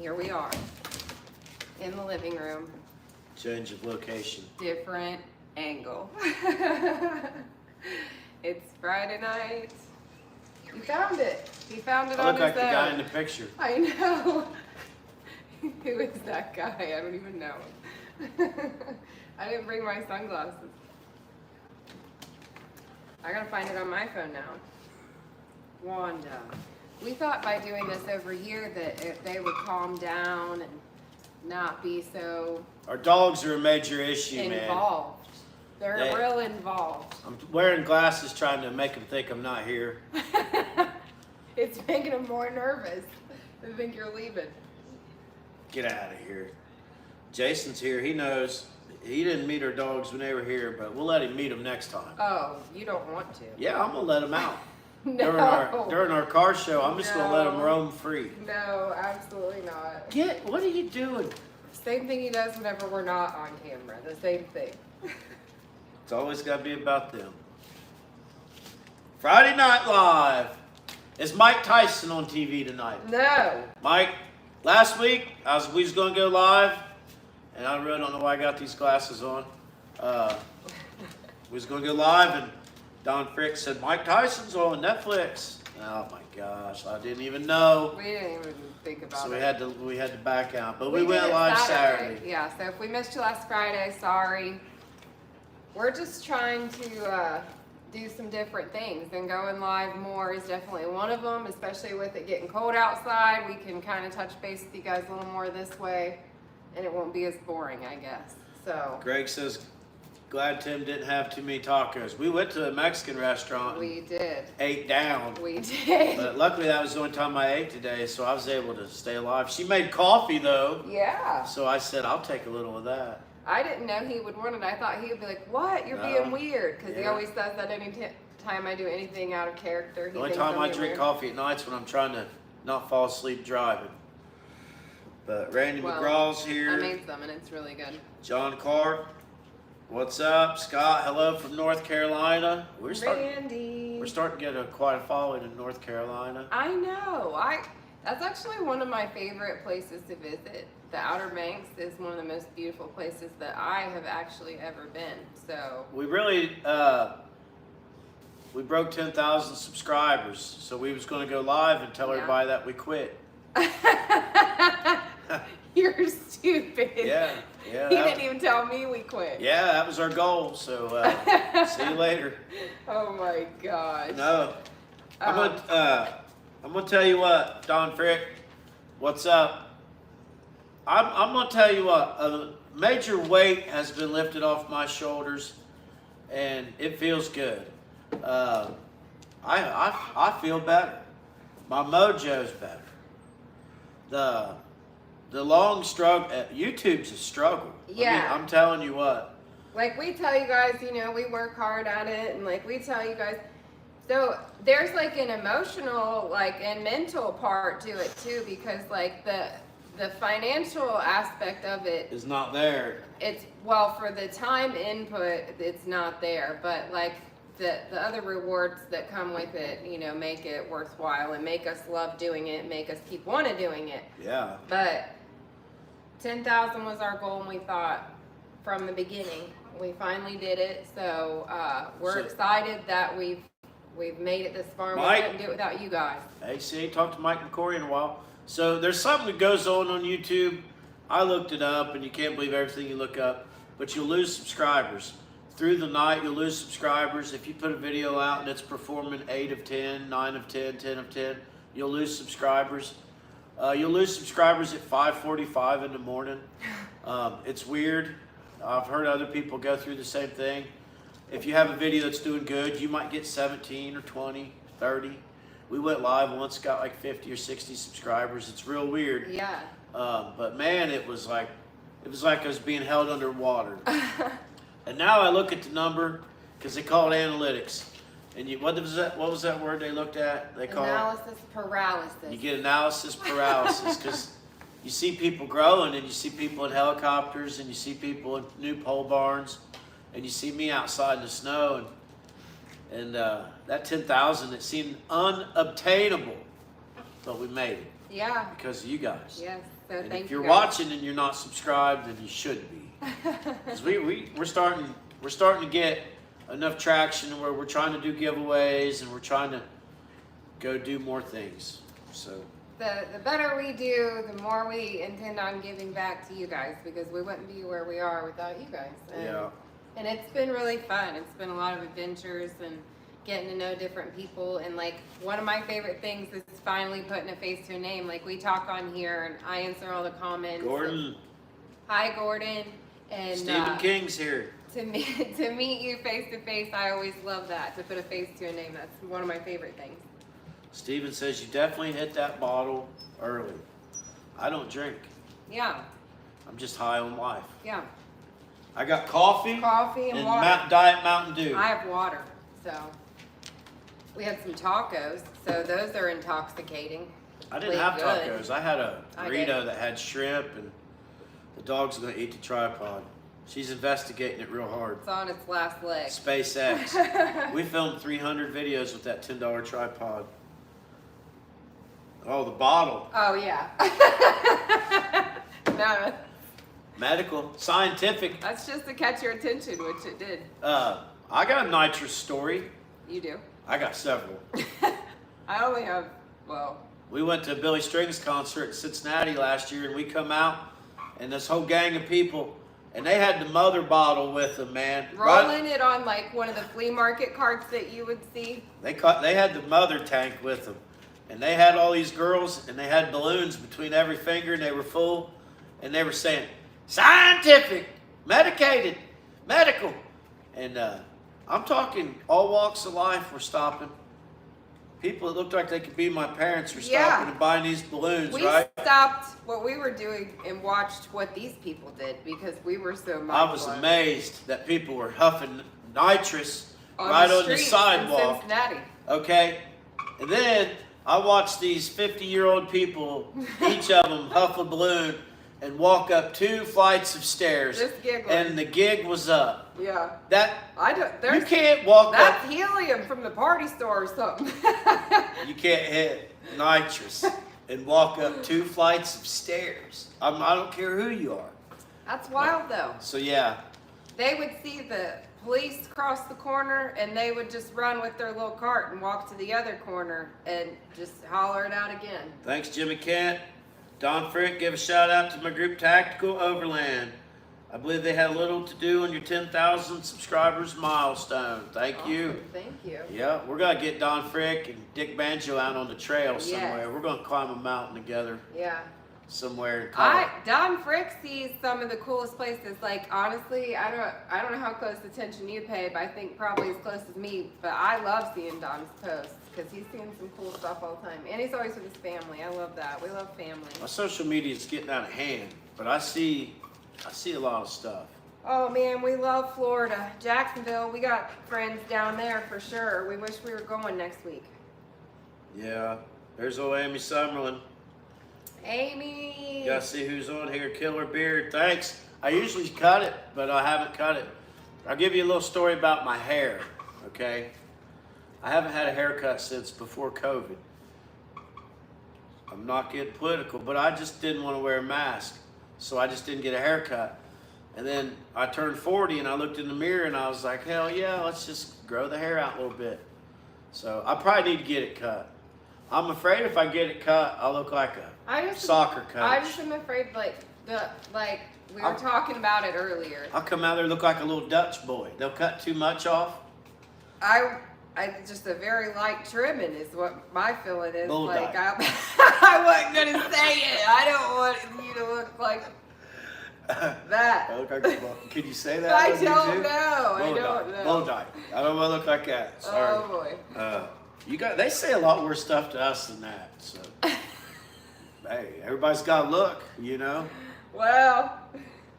here we are in the living room. Change of location. Different angle. It's Friday night. He found it. He found it I on look his like the own. guy in the picture. I know. Who is that guy? I don't even know him. I didn't bring my sunglasses. I gotta find it on my phone now. Wanda. We thought by doing this over here that if they would calm down and not be so Our dogs are a major issue, involved. They're They- real involved. man. I'm wearing glasses trying to make them think I'm not here. It's making them more nervous. They think you're leaving. Get out of here. Jason's here. He knows. He didn't meet our dogs when they were here, but we'll let him meet them next time. Oh, you don't want to. Yeah, I'm going to let him out. No. During our car show, I'm just going to let him No. roam free. No, absolutely not. What are you doing? Same thing he does whenever we're not on camera. The same thing. It's always got to be about them. Friday Night Live. Is Mike Tyson on TV tonight? No. Mike, last week we was going to go live, and I really don't know why I got these glasses on. We was going to go live, and Don Frick said, Mike Tyson's on Netflix. Oh my gosh, I didn't even know. We didn't even think about So it. we had to back out. But we did went it live Saturday. Yeah, so if we missed you last Friday, sorry. We're just trying to do some different things, and going live more is definitely one of them, especially with it getting cold outside. We can kind of touch base with you guys a little more this way, and it won't be as boring, I guess. So Greg says, glad Tim didn't have too many tacos. We went to a Mexican restaurant and we did. ate down. We did. But luckily that was the only time I ate today, so I was able to stay alive. She made coffee though, Yeah. so I said, I'll take a little of that. I didn't know he would want it. I thought he would be like, what? You're No. being weird. Because he Yeah. always says that any time I do anything out of character. He The only thinks time I'm I being drink weird. coffee at night's when I'm trying to not fall asleep driving. But Randy Well, McGraw's I here. made some and it's really good. John Clark, what's up? Scott, hello from North Carolina. We're starting Randy. to get quite a following in North Carolina. I know. That's actually one of my favorite places to visit. The Outer Banks is one of the most beautiful places that I have actually ever been. So We really, we broke 10,000 subscribers, so we was going to go live and tell Yeah. everybody that we quit. you're stupid. Yeah, He that- didn't even tell me we quit. yeah, that was our goal. So see you later. Oh my gosh. No, I'm gonna tell you what, Don Frick. What's up? I'm gonna tell you what. A major weight has been lifted off my shoulders, and it feels good. I feel better. My mojo's better. The long struggle. YouTube's a struggle. Yeah. I'm telling you what. Like we tell you guys, we work hard at it, and like we tell you guys, so there's like an emotional, and mental part to it too, because like the financial aspect of it, Is not there. it's for the time input, it's not there, but like the other rewards that come with it, make it worthwhile and make us love doing it, make us keep wanting doing it. Yeah. But 10,000 was our goal, and we thought from the beginning. We finally did it, so we're So- excited that we've made it this far. We Mike? couldn't do it without you guys. Hey, see, talked to Mike McCory in a while. So there's something that goes on YouTube. I looked it up, and you can't believe everything you look up, but you'll lose subscribers. Through the night, you'll lose subscribers. If you put a video out and it's performing 8 of 10, 9 of 10, 10 of 10, you'll lose subscribers. You'll lose subscribers at 5:45 in the morning. It's weird. I've heard other people go through the same thing. If you have a video that's doing good, you might get 17 or 20, 30. We went live once, got like 50 or 60 subscribers. It's real weird. Yeah. But man, it was like I was being held underwater. And now I look at the number because they call it analytics. And what was that word they looked at? They call Analysis paralysis. You get analysis paralysis because you see people growing, and you see people in helicopters, and you see people in new pole barns, and you see me outside in the snow, and that 10,000, it seemed unobtainable, but we made it. Yeah. Because of you guys. Yes. So And thank if you you're guys. watching and you're not subscribed, then you should be. 'Cause we're starting to get enough traction where we're trying to do giveaways and we're trying to go do more things. So The better we do, the more we intend on giving back to you guys, because we wouldn't be where we are without you guys. And, yeah. And it's been really fun. It's been a lot of adventures and getting to know different people. And like one of my favorite things is finally putting a face to a name. Like we talk on here and I answer all the comments. Gordon. Hi, Gordon. And Stephen King's here. to meet you face to face, I always love that. To put a face to a name, that's one of my favorite things. Steven says you definitely hit that bottle early. I don't drink. Yeah. I'm just high on life. Yeah. I got coffee And water. Diet Mountain Dew. I have water, so we had some tacos, so those are intoxicating. I didn't Really have good. tacos. I had a I did. burrito that had shrimp, and the dog's gonna eat the tripod. She's investigating it real hard. It's on its last leg. SpaceX. We filmed 300 videos with that $10 tripod. Oh, the bottle. Oh yeah. No, Medical, scientific. that's just to catch your attention, which it did. I got a nitrous story. You do. I got several. I only have, well, We went to a Billy Strings concert in Cincinnati last year, and we come out, and this whole gang of people, and they had the mother bottle with them, man. rolling it on like one of the flea market carts that you would see. They had the mother tank with them, and they had all these girls, and they had balloons between every finger, and they were full, and they were saying, scientific, medicated, medical. And I'm talking all walks of life were stopping. People that looked like they could be my parents were stopping Yeah. and buying these balloons, We right? stopped what we were doing and watched what these people did because we were so I was mind-blown. amazed that people were huffing nitrous On right the on the streets in sidewalk. Cincinnati. Okay? And then I watched these 50-year-old people, each of them huff a balloon and walk up 2 flights of stairs. Just giggling. And the gig was up. Yeah. That I don't. you There's can't walk that's up. helium from the party store or something. You can't hit nitrous and walk up 2 flights of stairs. I don't care who you are. That's wild though. So yeah, They would see the police cross the corner and they would just run with their little cart and walk to the other corner and just holler it out again. thanks Jimmy Kent. Don Frick, give a shout out to my group Tactical Overland. I believe they had a little to do on your 10,000 subscribers milestone. Thank you. Awesome. Thank you. Yeah, we're gonna get Don Frick and Dick Banjo out on the trail somewhere. Yes. We're gonna climb a mountain together Yeah. somewhere in Colorado. Don Frick sees some of the coolest places. Like honestly, I don't know how close attention you pay, but I think probably as close as me. But I love seeing Don's posts because he's seeing some cool stuff all the time, and he's always with his family. I love that. We love family. My social media is getting out of hand, but I see a lot of stuff. Oh man, we love Florida, Jacksonville. We got friends down there for sure. We wish we were going next week. Yeah, there's old Amy Summerlin. Amy. You gotta see who's on here. Killer Beard, thanks. I usually cut it, but I haven't cut it. I'll give you a little story about my hair, okay? I haven't had a haircut since before COVID. I'm not getting political, but I just didn't want to wear a mask, so I just didn't get a haircut. And then I turned 40 and I looked in the mirror and I was like, hell yeah, let's just grow the hair out a little bit. So I probably need to get it cut. I'm afraid if I get it cut, I'll look like a soccer coach. I just am afraid, we were talking about it earlier. I'll come out there and look like a little Dutch boy. They'll cut too much off. I just a very light trimming is what my feeling is. Bull Like dye. I wasn't gonna say it. I don't want you to look like that. I look like a bull. Can you say that? I on don't YouTube? know. I Bull don't dye. know. Bull dye. I don't want to look like that. Sorry. Oh boy. They say a lot worse stuff to us than that. So, hey, everybody's got a look, you know. Well,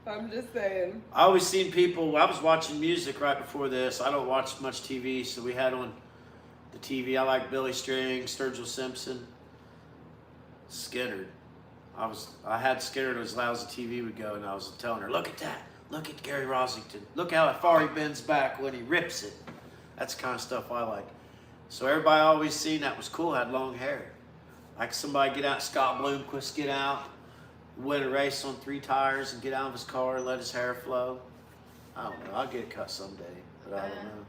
I'm just saying. I always seen people. I was watching music right before this. I don't watch much TV, so we had on the TV. I like Billy Strings, Sturgill Simpson, Skinner. I had Skinner as loud as the TV would go, and I was telling her, "Look at that! Look at Gary Rosington! Look how far he bends back when he rips it." That's the kind of stuff I like. So everybody always seen that was cool. Had long hair. Like somebody get out, Scott Bloomquist get out, win a race on 3 tires and get out of his car and let his hair flow. I don't know. I'll get it cut someday, but I don't know.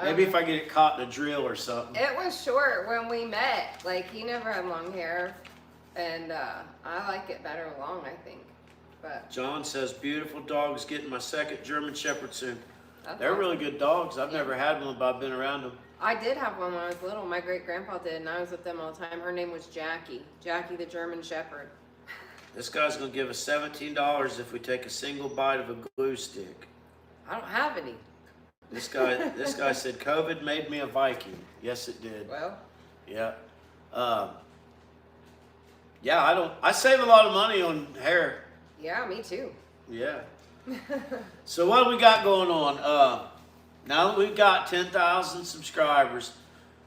Maybe if I get it caught in a drill or something. It was short when we met. Like, he never had long hair. And I like it better long, I think. But John says, beautiful dogs, getting my second German Shepherd soon. They're awesome. really good dogs. I've never had one, but I've been around them. I did have one when I was little. My great-grandpa did, and I was with them all the time. Her name was Jackie. Jackie the German Shepherd. This guy's going to give us $17 if we take a single bite of a glue stick. I don't have any. This guy said, COVID made me a Viking. Yes, it did. Well. Yeah. Yeah, I save a lot of money on hair. Yeah, me too. Yeah. So what do we got going on? Now that we've got 10,000 subscribers,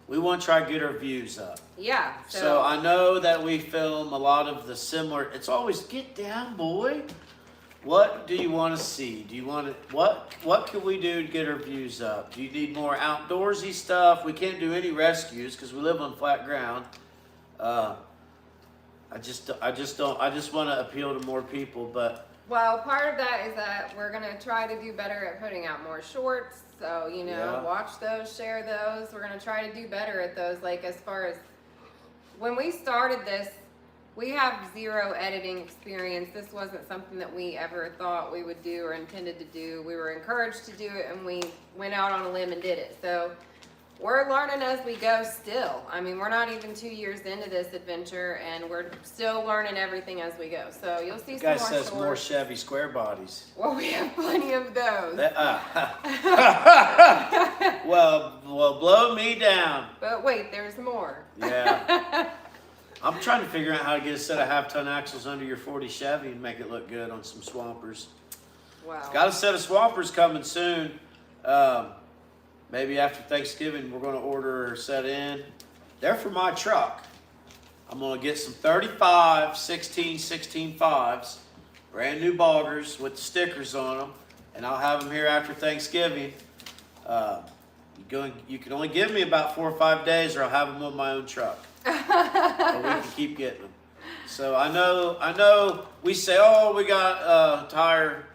we want to try to get our views up. Yeah. So I know that we film a lot of the similar. It's always get down, boy. What do you want to see? Do you want to what can we do to get our views up? Do you need more outdoorsy stuff? We can't do any rescues because we live on flat ground. I just want to appeal to more people, but well, part of that is that we're gonna try to do better at putting out more shorts. So, you know, Yeah. watch those, share those. We're gonna try to do better at those. Like, as far as when we started this, we have 0 editing experience. This wasn't something that we ever thought we would do or intended to do. We were encouraged to do it, and we went out on a limb and did it. So we're learning as we go still. I mean, we're not even 2 years into this adventure, and we're still learning everything as we go. So you'll see the some guy more says shorts. more Chevy square bodies. Well, we have plenty of those. Well, blow me down. But wait, there's more. Yeah. I'm trying to figure out how to get a set of half-ton axles under your 40 Chevy and make it look good on some swampers. Wow. Got a set of swampers coming soon. Maybe after Thanksgiving, we're going to order a set in. They're for my truck. I'm going to get some 35 16/5s, brand new boggers with the stickers on them, and I'll have them here after Thanksgiving. You can only give me about 4 or 5 days, or I'll have them on my own truck. But we can keep getting them. So I know we say, oh, we got a tire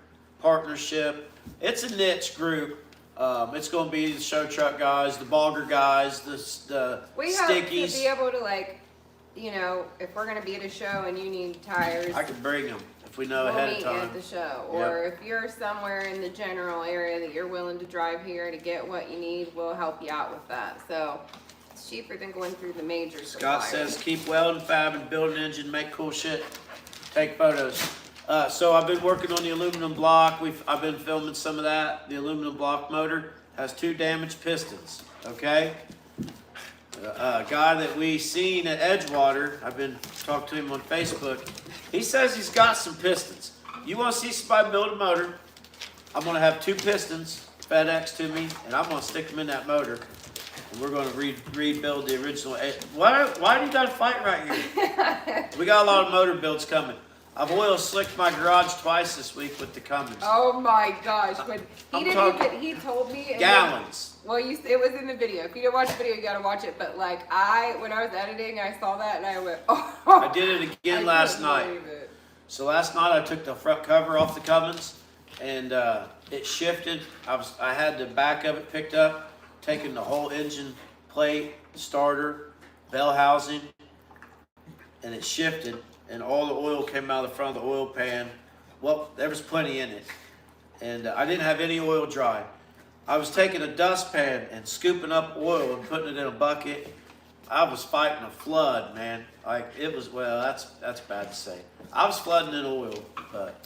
partnership. It's a niche group. It's going to be the show truck guys, the bogger guys, the We have stickies. to be able to, like, you know, if we're going to be at a show and you need tires, I can bring them if we know we'll ahead meet of you time. at the show. Or if you're somewhere in the general area that you're willing to drive here to get what you need, we'll help you out with that. So it's cheaper than going through the major Scott suppliers. says, keep welding, fabbing, build an engine, make cool shit, take photos. So I've been working on the aluminum block. I've been filming some of that. The aluminum block motor has 2 damaged pistons, okay? A guy that we seen at Edgewater, I've been talking to him on Facebook, he says he's got some pistons. You want to see somebody build a motor? I'm going to have 2 pistons FedEx to me, and I'm going to stick them in that motor. And we're going to rebuild the original. Why do you got to fight right here? We got a lot of motor builds coming. I've oil slicked my garage twice this week with the Cummins. Oh my gosh! When he told me and Gallons. Well, it was in the video. If you didn't watch the video, you gotta watch it. But like when I was editing, I saw that and I went, oh. I did it again last night. It. So last night I took the front cover off the Cummins, and it shifted. I had the back of it picked up, taking the whole engine plate, starter, bell housing, and it shifted. And all the oil came out of the front of the oil pan. Well, there was plenty in it. And I didn't have any oil dry. I was taking a dustpan and scooping up oil and putting it in a bucket. I was fighting a flood, man. Like, it was, well, that's bad to say. I was flooding in oil, but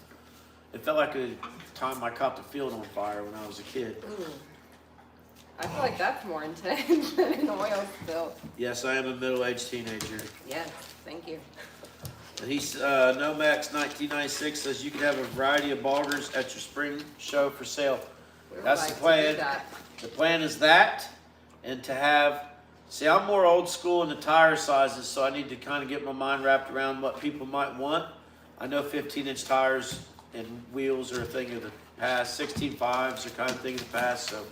it felt like the time I caught the field on fire when I was a kid. Ooh. I feel like that's more intense than an oil spill. Yes, I am a middle-aged teenager. Yes, thank you. He's Nomax 1996 says you can have a variety of boggers at your spring show for sale. We would That's like the to plan. do that. The plan is that, and to have. See, I'm more old school in the tire sizes, so I need to kind of get my mind wrapped around what people might want. I know 15-inch tires and wheels are a thing of the past. 16.5s are kind of a thing of the past. So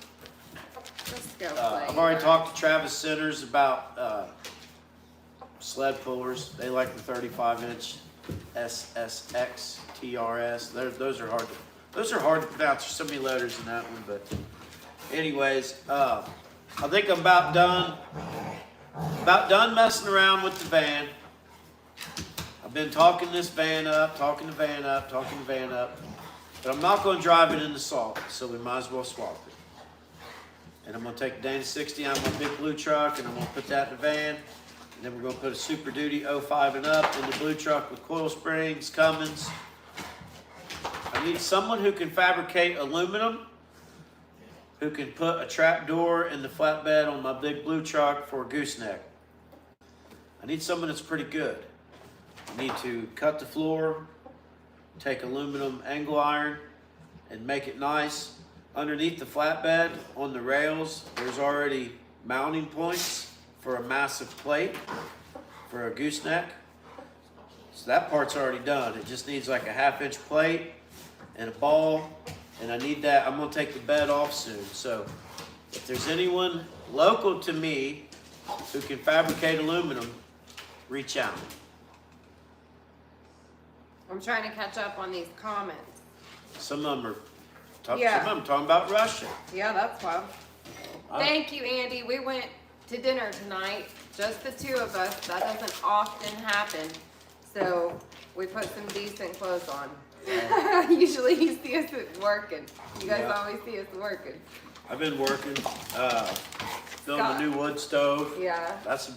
Let's go play. I've already talked to Travis Centers about sled pullers. They like the 35-inch SSX TRS. Those are hard to pronounce. There's so many letters in that one, but anyways, I think I'm about done messing around with the van. I've been talking this van up, talking the van up, but I'm not going to drive it in the salt, so we might as well swap it. And I'm going to take the Dyno 60 out of my big blue truck, and I'm going to put that in the van. And then we're going to put a Super Duty 05 and up in the blue truck with coil springs, Cummins. I need someone who can fabricate aluminum, who can put a trap door in the flatbed on my big blue truck for a gooseneck. I need someone that's pretty good. I need to cut the floor, take aluminum angle iron, and make it nice. Underneath the flatbed, on the rails, there's already mounting points for a massive plate for a gooseneck. So that part's already done. It just needs like a 1/2-inch plate and a ball, and I need that. I'm gonna take the bed off soon. So if there's anyone local to me who can fabricate aluminum, reach out. I'm trying to catch up on these comments. Some of them are Yeah. some of them talking about Russia. Yeah, that's wild. I- Thank you, Andy. We went to dinner tonight, just the two of us. That doesn't often happen. So we put some decent clothes on. Usually you see us working. You guys Yeah. always see us working. I've been working, building a Scott. new wood stove. Yeah, That's the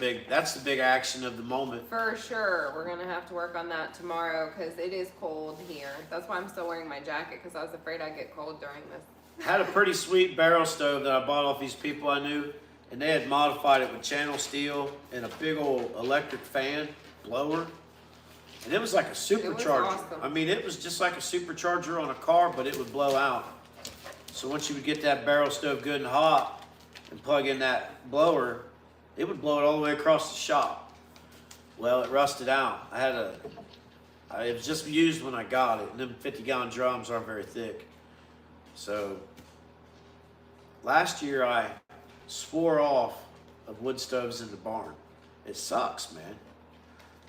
big action of the moment. for sure. We're gonna have to work on that tomorrow because it is cold here. That's why I'm still wearing my jacket, because I was afraid I'd get cold during this. Had a pretty sweet barrel stove that I bought off these people I knew, and they had modified it with channel steel and a big old electric fan blower. And it was like a supercharger. awesome. I mean, it was just like a supercharger on a car, but it would blow out. So once you would get that barrel stove good and hot and plug in that blower, it would blow it all the way across the shop. Well, it rusted out. It was just used when I got it, and them 50-gallon drums aren't very thick. So last year I swore off of wood stoves in the barn. It sucks, man.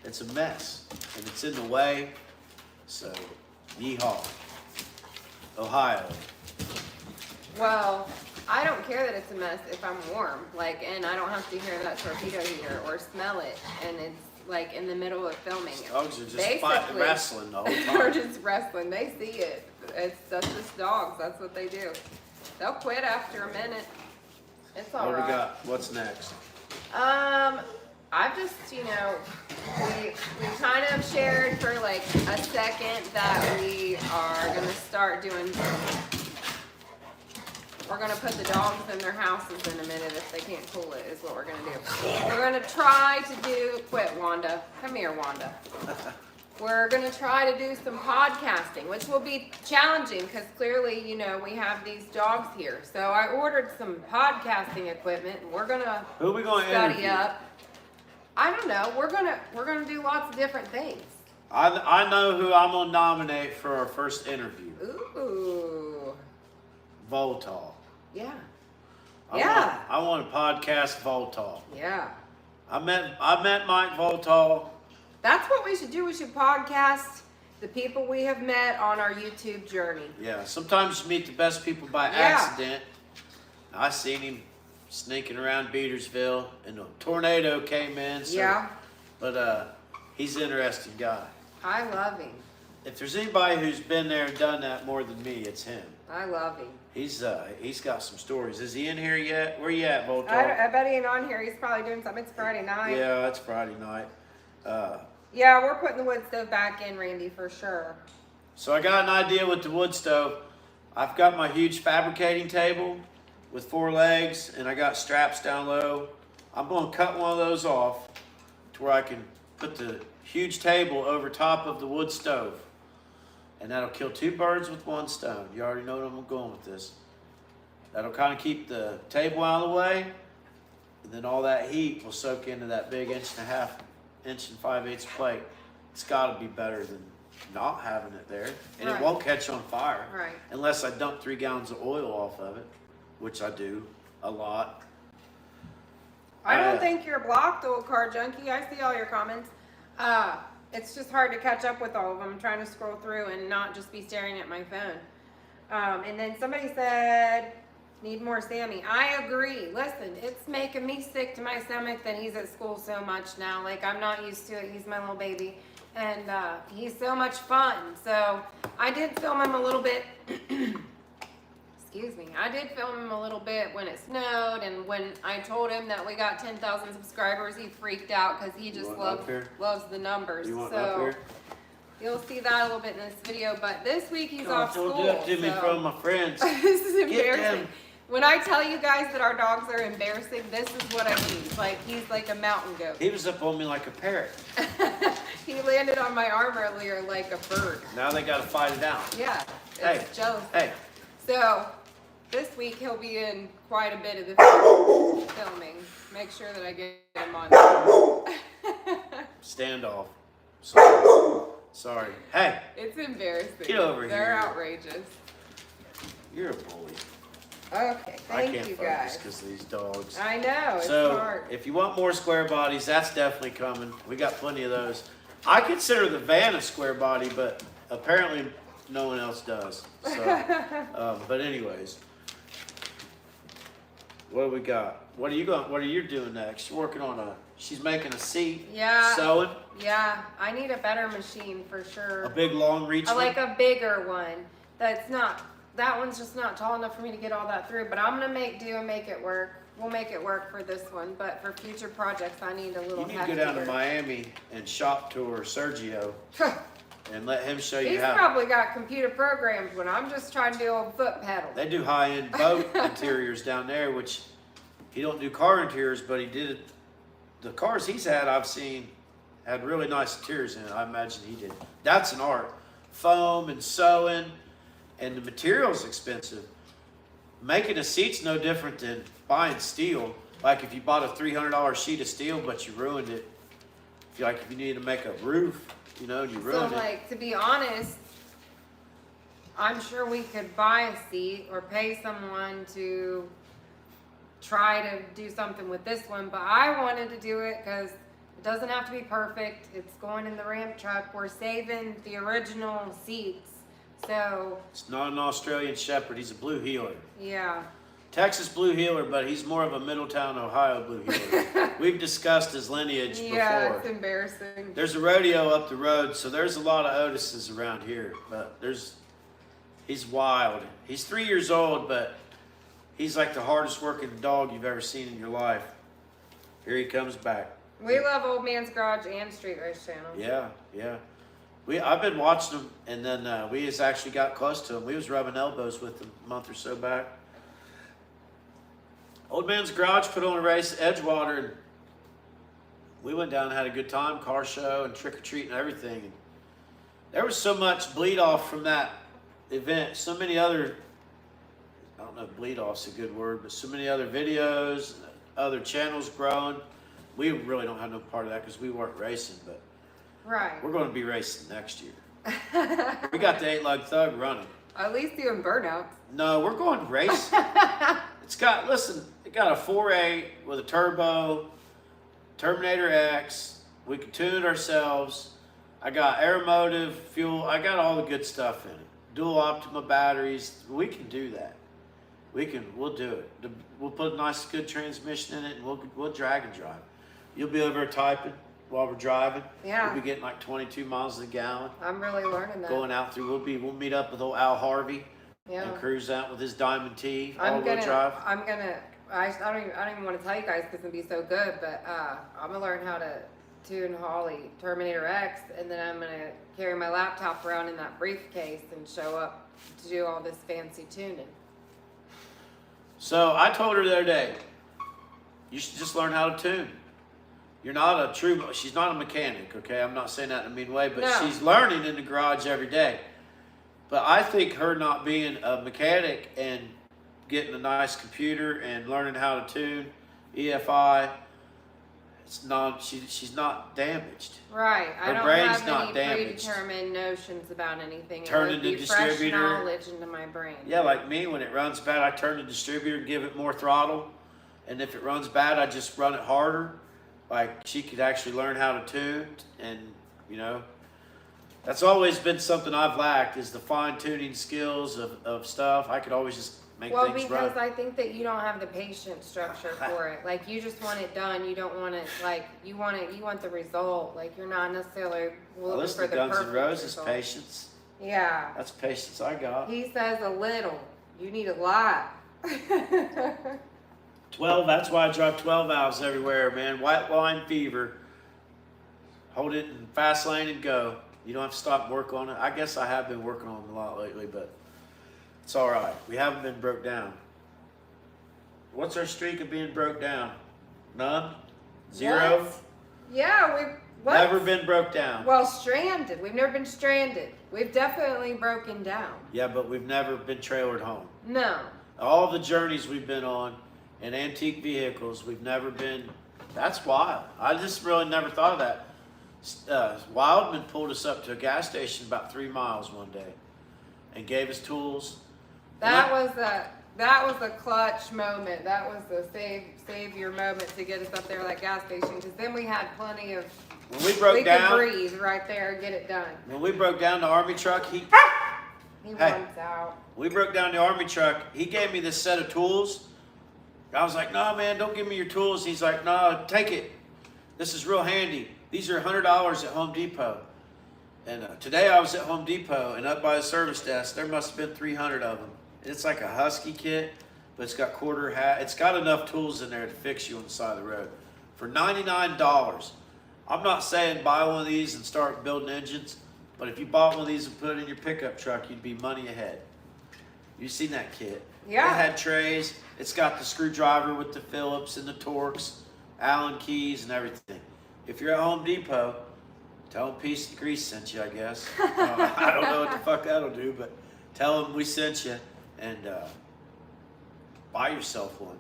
It's a mess, and it's in the way. So, yeehaw. Ohio. Well, I don't care that it's a mess if I'm warm, and I don't have to hear that torpedo heater or smell it, and it's like in the middle of filming. Dogs are just Basically, wrestling the whole They're time. just wrestling. They see it. That's just dogs. That's what they do. They'll quit after a minute. It's all What right. we got? What's next? I've just, we kind of shared for like a second that we are gonna start doing. We're gonna put the dogs in their houses in a minute if they can't cool it, is what we're gonna do. We're gonna try to do, quit Wanda, come here Wanda. We're gonna try to do some podcasting, which will be challenging because clearly, we have these dogs here. So I ordered some podcasting equipment and we're gonna Who are we going to study interview? up. I don't know, we're gonna do lots of different things. I know who I'm going to nominate for our first interview. Ooh, Voltol. yeah, I want to podcast Voltol. yeah. I met Mike Voltol. That's what we should do. We should podcast the people we have met on our YouTube journey. Yeah, sometimes you meet the best people by Yeah. accident. I seen him sneaking around Beatersville, and a tornado came in. So, Yeah, But he's an interesting guy. I love him. If there's anybody who's been there and done that more than me, it's him. I love him. He's got some stories. Is he in here yet? Where you at, Voltol? I bet he ain't on here. He's probably doing something. It's Friday night. Yeah, it's Friday night. Yeah, we're putting the wood stove back in, Randy, for sure. So I got an idea with the wood stove. I've got my huge fabricating table with 4 legs, and I got straps down low. I'm going to cut one of those off to where I can put the huge table over top of the wood stove. And that'll kill 2 birds with 1 stone. You already know where I'm going with this. That'll kind of keep the table out of the way, and then all that heat will soak into that big 1.5 inch and 5/8 plate. It's got to be better than not having it there, and Right. it won't catch on fire Right. unless I dump 3 gallons of oil off of it, which I do a lot. I don't think you're blocked, old car junkie. I see all your comments. It's just hard to catch up with all of them. I'm trying to scroll through and not just be staring at my phone. And then somebody said, need more Sammy. I agree. Listen, it's making me sick to my stomach that he's at school so much now. Like, I'm not used to it. He's my little baby. And he's so much fun. So I did film him a little bit. Excuse me. I did film him a little bit when it snowed, and when I told him that we got 10,000 subscribers, he freaked out because he just loves the numbers. You want so up here? you'll see that a little bit in this video. But this week he's off school. Don't do that to me from my friends. This is embarrassing. Them. When I tell you guys that our dogs are embarrassing, this is what I mean. Like, he's like a mountain goat. He was up on me like a parrot. He landed on my arm earlier like a bird. Now they got to fight it out. Yeah, Hey. it's jealous. Hey. So, this week he'll be in quite a bit of the filming. Make sure that I get him on. Standoff. Sorry. Hey. It's embarrassing. Get over They're here. outrageous. You're a bully. Okay, I thank can't you focus guys. because of these dogs. I know, it's So, hard. if you want more square bodies, that's definitely coming. We got plenty of those. I consider the van a square body, but apparently no one else does. So, but anyways, what do we got? What are you doing next? You're working on she's making a seat. Yeah. Sewing. Yeah, I need a better machine for sure. A big long reach I one? like a bigger one. That one's just not tall enough for me to get all that through, but I'm gonna make do and make it work. We'll make it work for this one, but for future projects, I need a little You need to go down to heftier. Miami and shop tour Sergio and let him show you He's how. probably got computer programs when I'm just trying to do a foot pedal. They do high-end boat interiors down there, which he don't do car interiors, but he did it. The cars he's had, I've seen, had really nice interiors in it. I imagine he did. That's an art. Foam and sewing, and the material's expensive. Making a seat's no different than buying steel. Like if you bought a $300 sheet of steel, but you ruined it. If you needed to make a roof, and you ruined So, like, to be honest, I'm sure we could buy a seat or pay someone to try to do something with this one, but I wanted to do it because it doesn't have to be perfect. It's going in the ramp truck. We're saving the original seats. So, It's not an Australian Shepherd. He's a Blue Heeler. yeah. Texas Blue Heeler, but he's more of a Middletown, Ohio Blue Heeler. We've discussed his lineage Yeah, before. it's embarrassing. There's a rodeo up the road, so there's a lot of Otises around here. But he's wild. He's 3 years old, but he's like the hardest working dog you've ever seen in your life. Here he comes back. We love Old Man's Garage and Street Race Channel. Yeah. I've been watching him, and then we just actually got close to him. We was rubbing elbows with him a month or so back. Old Man's Garage put on a race at Edgewater, and we went down and had a good time, car show and trick or treat and everything. And there was so much bleed off from that event. So many other, I don't know if bleed off's a good word, but so many other videos, other channels growing. We really don't have no part of that because we weren't racing, but Right. we're going to be racing next year. We got the 8-lug Thug running. At least doing burnouts. No, we're going racing. It got a 4.8 with a turbo, Terminator X. We can tune it ourselves. I got Aeromotive fuel. I got all the good stuff in it. Dual Optima batteries. We can do that. We'll do it. We'll put a nice, good transmission in it, and we'll drag and drive. You'll be over there typing while we're driving. Yeah. We'll be getting like 22 miles a gallon. I'm really learning that. Going out through, we'll meet up with old Al Harvey. Yeah. And cruise out with his Diamond T. I don't even drive. want to tell you guys because it'll be so good, but I'm gonna learn how to tune Holly Terminator X, and then I'm gonna carry my laptop around in that briefcase and show up to do all this fancy tuning. So I told her the other day, you should just learn how to tune. She's not a mechanic, okay? I'm not saying that in a mean way, but No. she's learning in the garage every day. But I think her not being a mechanic and getting a nice computer and learning how to tune EFI, she's not damaged. Right. I Her don't brain's have not any damaged. predetermined notions about anything. Turn it would into be fresh distributor. knowledge into my brain. Yeah, like me, when it runs bad, I turn the distributor, give it more throttle. and if it runs bad, I just run it harder. Like she could actually learn how to tune, and you know, that's always been something I've lacked is the fine tuning skills of stuff. I could always just make Well, things because run. I think that you don't have the patient structure for it. Like you just want it done. You don't want it like you want it. You want the result. Like you're not necessarily Well, looking listen for to the Guns N' perfect Roses, result. patience. Yeah. That's patience I got. He says a little. You need a lot. 12, that's why I drive 12 valves everywhere, man. White line fever. Hold it in fast lane and go. You don't have to stop and work on it. I guess I have been working on it a lot lately, but it's all right. We haven't been broke down. What's our streak of being broke down? None? Zero? What? Yeah, we've what? Never been broke down. Well, stranded. We've never been stranded. We've definitely broken down. Yeah, but we've never been trailered home. No. All the journeys we've been on in antique vehicles, we've never been. That's wild. I just really never thought of that. Wildman pulled us up to a gas station about 3 miles one day and gave us tools. That was a clutch moment. That was the savior moment to get us up there at that gas station. Because then we had plenty of. When we broke we down, could breathe right there and get it done. when we broke down the army truck, He Hey. wants out. we broke down the army truck. He gave me this set of tools. I was like, "No, man, don't give me your tools." He's like, "No, take it. This is real handy. These are $100 at Home Depot." And today I was at Home Depot, and up by the service desk, there must have been 300 of them. It's like a Husky kit, but it's got quarter hat. It's got enough tools in there to fix you on the side of the road for $99. I'm not saying buy one of these and start building engines, but if you bought one of these and put it in your pickup truck, you'd be money ahead. You've seen that kit. Yeah. It had trays. It's got the screwdriver with the Phillips and the Torx, Allen keys and everything. If you're at Home Depot, tell them Peace and Grease sent you, I guess. I don't know what the fuck that'll do, but tell them we sent you and buy yourself one.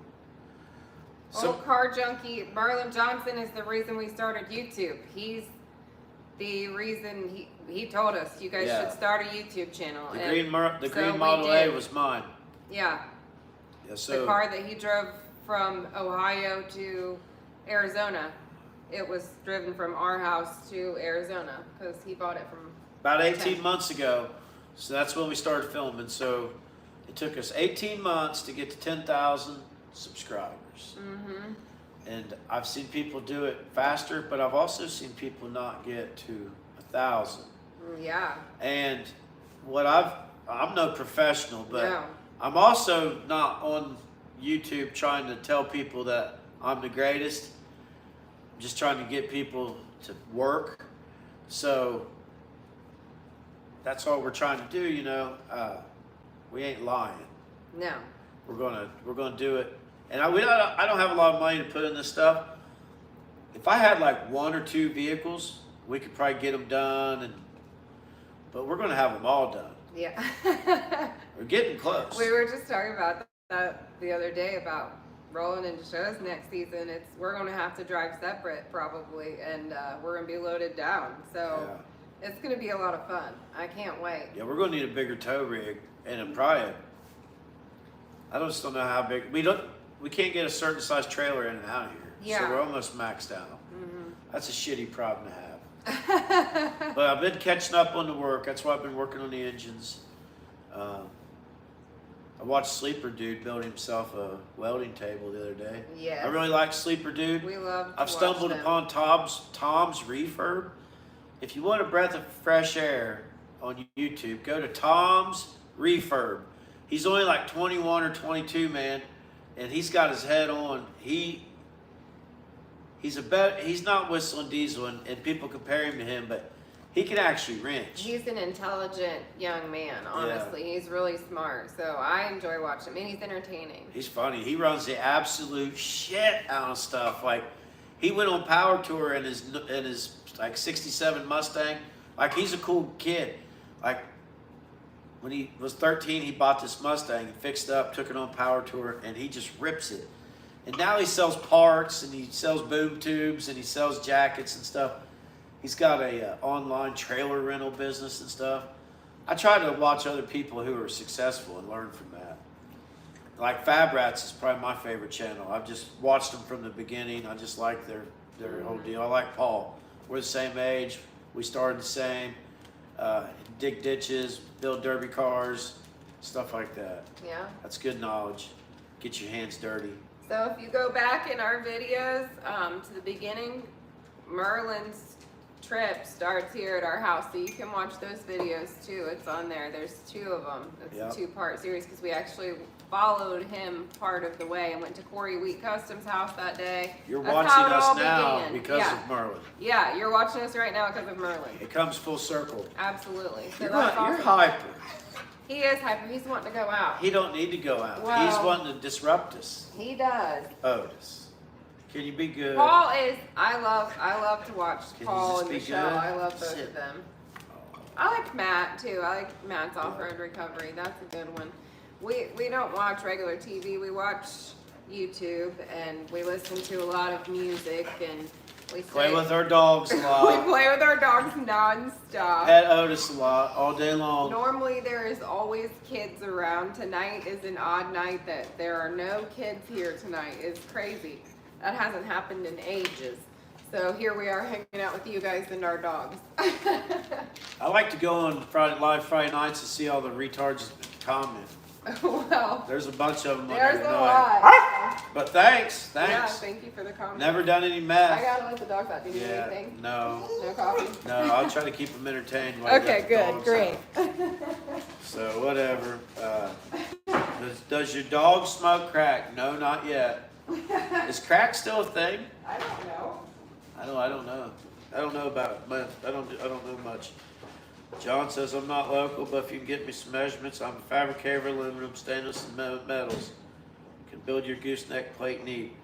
Old car junkie Marlon Johnson is the reason we started YouTube. He's the reason he told us you guys Yeah. should start a YouTube channel. The And green so we Model A did. was mine. Yeah, Yeah, the so car that he drove from Ohio to Arizona. It was driven from our house to Arizona because he bought it from. about 18 months ago, so that's when we started filming. So it took us 18 months to get to 10,000 subscribers. Mm-hmm. And I've seen people do it faster, but I've also seen people not get to 1,000. Yeah. And what I'm no professional, but No. I'm also not on YouTube trying to tell people that I'm the greatest. I'm just trying to get people to work. So that's all we're trying to do, you know. We ain't lying. No. We're gonna do it. And I don't have a lot of money to put in this stuff. If I had like 1 or 2 vehicles, we could probably get them done. But we're gonna have them all done. Yeah. We're getting close. We were just talking about that the other day about rolling into shows next season. We're going to have to drive separate probably, and we're going to be loaded down. So it's going to be a lot of fun. I can't wait. Yeah, we're gonna need a bigger tow rig and I just don't know how big. We can't get a certain size trailer in and out of here. Yeah. So we're almost maxed out. Mm-hmm. That's a shitty problem to have. But I've been catching up on the work. That's why I've been working on the engines. I watched Sleeper Dude build himself a welding table the other day. Yes. I really like Sleeper Dude. We love to I've stumbled watch them. upon Tom's Refurb. If you want a breath of fresh air on YouTube, go to Tom's Refurb. He's only like 21 or 22, man, and he's got his head on. He's not whistling diesel, and people compare him to him, but he can actually wrench. He's an intelligent young man, honestly. He's really smart. So I enjoy watching him, and he's entertaining. He's funny. He runs the absolute shit out of stuff. Like, he went on Power Tour in his like 67 Mustang. Like, he's a cool kid. Like, when he was 13, he bought this Mustang and fixed it up, took it on Power Tour, and he just rips it. And now he sells parts, and he sells boom tubes, and he sells jackets and stuff. He's got a online trailer rental business and stuff. I try to watch other people who are successful and learn from that. like Fab Rats is probably my favorite channel. I've just watched them from the beginning. I just like their whole deal. I like Paul. We're the same age. We started the same. Dig ditches, build derby cars, stuff like that. Yeah. That's good knowledge. Get your hands dirty. So if you go back in our videos to the beginning, Merlin's trip starts here at our house, so you can watch those videos too. It's on there. There's 2 of them. It's Yep. a 2-part series because we actually followed him part of the way and went to Corey Wheat Customs house that day. You're That's watching how it us all now began. because Yeah. of Merlin. Yeah, you're watching us right now because of Merlin. It comes full circle. Absolutely. So You're that's you're awesome. hyper. He is hyper. He's wanting to go out. He don't need to go out. Well- He's wanting to disrupt us. He does. Otis, can you be good? Paul is. I love to watch Can you Paul just and be Michelle. good? I love both Sit. of them. I like Matt too. I like Matt's off-road recovery. That's a good one. We don't watch regular TV. We watch YouTube and we listen to a lot of music and we Play with our dogs a we lot. play with our dogs nonstop. Pet Otis a lot, all day long. Normally there is always kids around. Tonight is an odd night that there are no kids here tonight. It's crazy. That hasn't happened in ages. So here we are hanging out with you guys and our dogs. I like to go on live Friday nights to see all the retards comment. Well, There's a bunch of them on there's every a night. lot. But thanks. Yeah, thank you for the comment. Never done any I meth. gotta let the dogs out. Do you need Yeah, anything? no. No coffee? No, I'll try to keep them entertained. While you Okay, let the good, dogs great. out. So whatever. Does your dog smoke crack? No, not yet. Is crack still a thing? I don't know. I don't know. I don't know about it, but I don't know much. John says I'm not local, but if you can get me some measurements, I'm a fabricator of aluminum, stainless, and metals. Can build your gooseneck plate neat.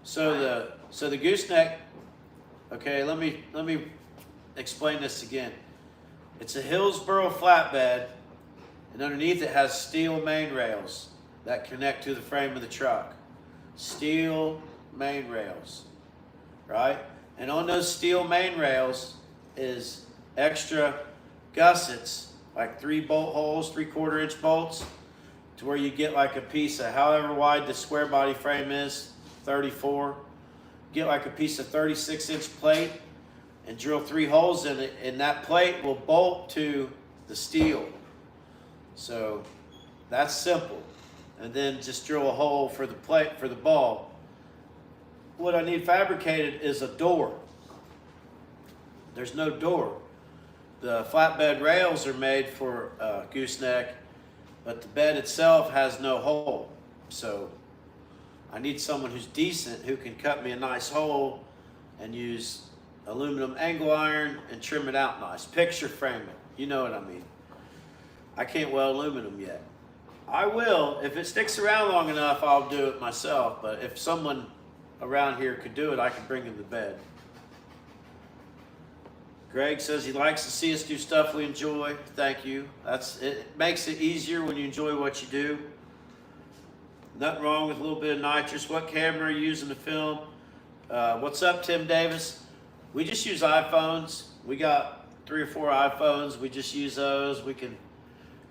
So the gooseneck. Okay, let me explain this again. It's a Hillsboro flatbed, and underneath it has steel main rails that connect to the frame of the truck. Steel main rails, right? And on those steel main rails is extra gussets, like 3 bolt holes, 3/4 inch bolts, to where you get like a piece of however wide the square body frame is, 34. Get like a piece of 36-inch plate and drill 3 holes in it, and that plate will bolt to the steel. So that's simple. And then just drill a hole for the plate for the ball. What I need fabricated is a door. There's no door. The flatbed rails are made for gooseneck, but the bed itself has no hole. So I need someone who's decent who can cut me a nice hole and use aluminum angle iron and trim it out nice. Picture frame it. You know what I mean. I can't weld aluminum yet. I will. If it sticks around long enough, I'll do it myself. But if someone around here could do it, I could bring him to bed. Greg says he likes to see us do stuff we enjoy. Thank you. It makes it easier when you enjoy what you do. Nothing wrong with a little bit of nitrous. What camera are you using to film? What's up, Tim Davis? We just use iPhones. We got 3 or 4 iPhones. We just use those. We can.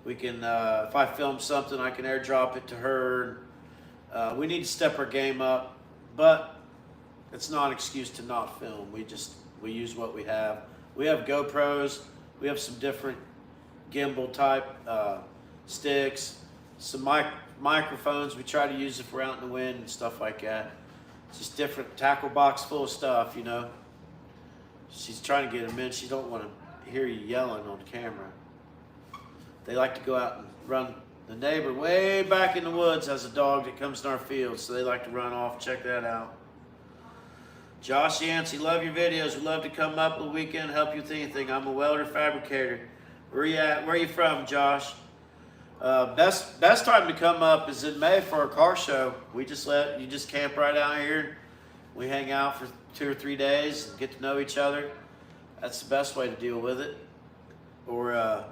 If I film something, I can airdrop it to her. We need to step our game up, but it's not an excuse to not film. We use what we have. We have GoPros. We have some different gimbal type sticks, some microphones. We try to use if we're out in the wind and stuff like that. It's just different tackle box full of stuff, you know. She's trying to get them in. She don't want to hear you yelling on camera. They like to go out and run. The neighbor way back in the woods has a dog that comes in our field, so they like to run off. Check that out. Josh Yancey, love your videos. Would love to come up the weekend, help you with anything. I'm a welder fabricator. Where you at? Where you from, Josh? Best time to come up is in May for our car show. You just camp right out here. We hang out for 2 or 3 days and get to know each other. That's the best way to deal with it. Or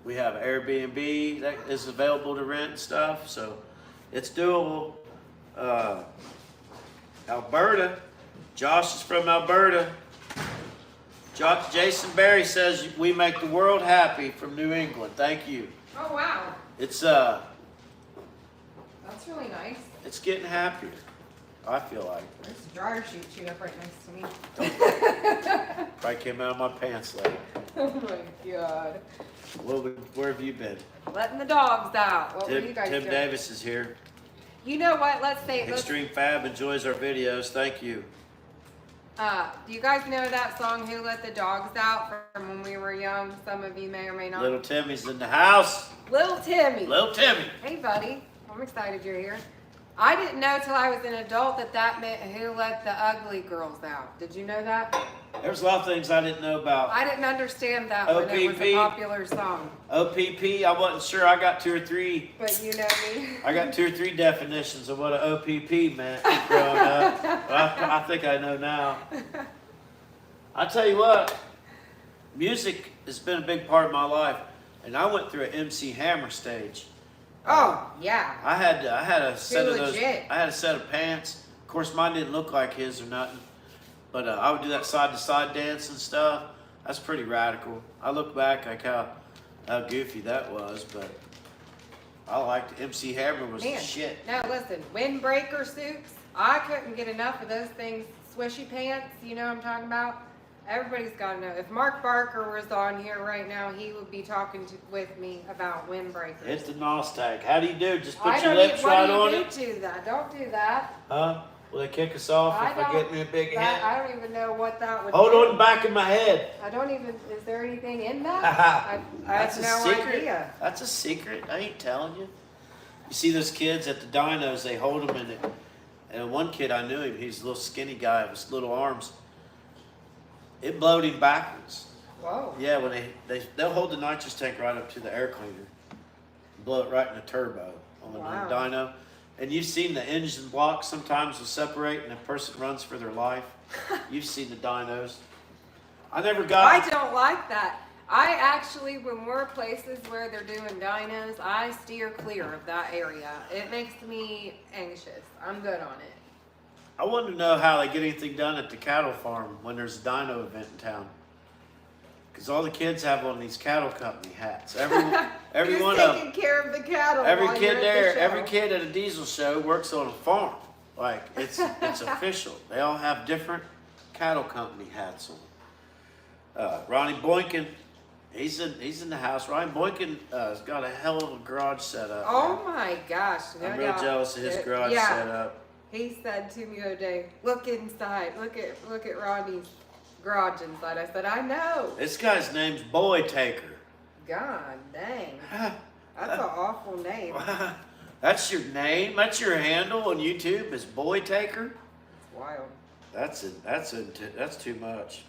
we have Airbnb that is available to rent and stuff, so it's doable. Alberta, Josh is from Alberta. Jason Berry says we make the world happy from New England. Thank you. Oh wow. It's That's really nice. It's getting happier. I feel like. There's a dryer sheet chewed up right next to me. Probably came out of my pants leg. Oh my God. Where have you been? Letting the dogs out. What were you guys Tim doing? Davis is here. You know what? Let's say. Extreme Fab enjoys our videos. Thank you. Do you guys know that song, Who Let the Dogs Out, from when we were young? Some of you may or may not. Little Timmy's in the house. Little Timmy. Little Timmy. Hey, buddy. I'm excited you're here. I didn't know till I was an adult that meant Who Let the Ugly Girls Out. Did you know that? There's a lot of things I didn't know about. I didn't understand that when it was a popular song. OPP, I wasn't sure. I got 2 or 3. But you know me. I got 2 or 3 definitions of what an OPP meant growing up. But I think I know now. I tell you what, music has been a big part of my life, and I went through an MC Hammer stage. Oh yeah. I had a set of those. Legit. I had a set of pants. Of course, mine didn't look like his or nothing, but I would do that side to side dance and stuff. That's pretty radical. I look back like how goofy that was, but I liked it. MC Hammer was the shit. Now listen, windbreaker suits. I couldn't get enough of those things. Swishy pants. You know what I'm talking about. Everybody's got to know. If Mark Barker was on here right now, he would be talking with me about windbreakers. Hit the NOS tag. How do you do? Just put your lips right on it? What do you do that? Don't do that. Huh? Will they kick us off if I get me a big hit? I don't even know what that would Hold do. on the back of my head. I don't even, is there anything in that? I have no idea. That's a secret. I ain't telling you. You see those kids at the Dynos, they hold them in it. And one kid, I knew him, he's a little skinny guy with his little arms. It blowed him backwards. Whoa. Yeah, when they'll hold the nitrous tank right up to the air cleaner, blow it right in the turbo on the dyno. And you've seen the engine blocks sometimes will separate and a person runs for their life. You've seen the dynos. I don't like that. I actually, when we're places where they're doing dynos, I steer clear of that area. It makes me anxious. I'm good on it. I want to know how they get anything done at the cattle farm when there's a dyno event in town. Because all the kids have on these cattle company hats. Every one of them. Taking care of the cattle. Every kid at a diesel show works on a farm. Like it's official. They all have different cattle company hats on. Ronnie Boykin, he's in the house. Ronnie Boykin has got a hell of a garage set up. Oh my gosh! I'm real jealous of his garage setup. He said to me the other day, "Look inside. Look at Ronnie's garage inside." I said, "I know." This guy's name's Boy Taker. God dang, that's an awful name. That's your name? That's your handle on YouTube? Is Boy Taker? It's wild. That's too much.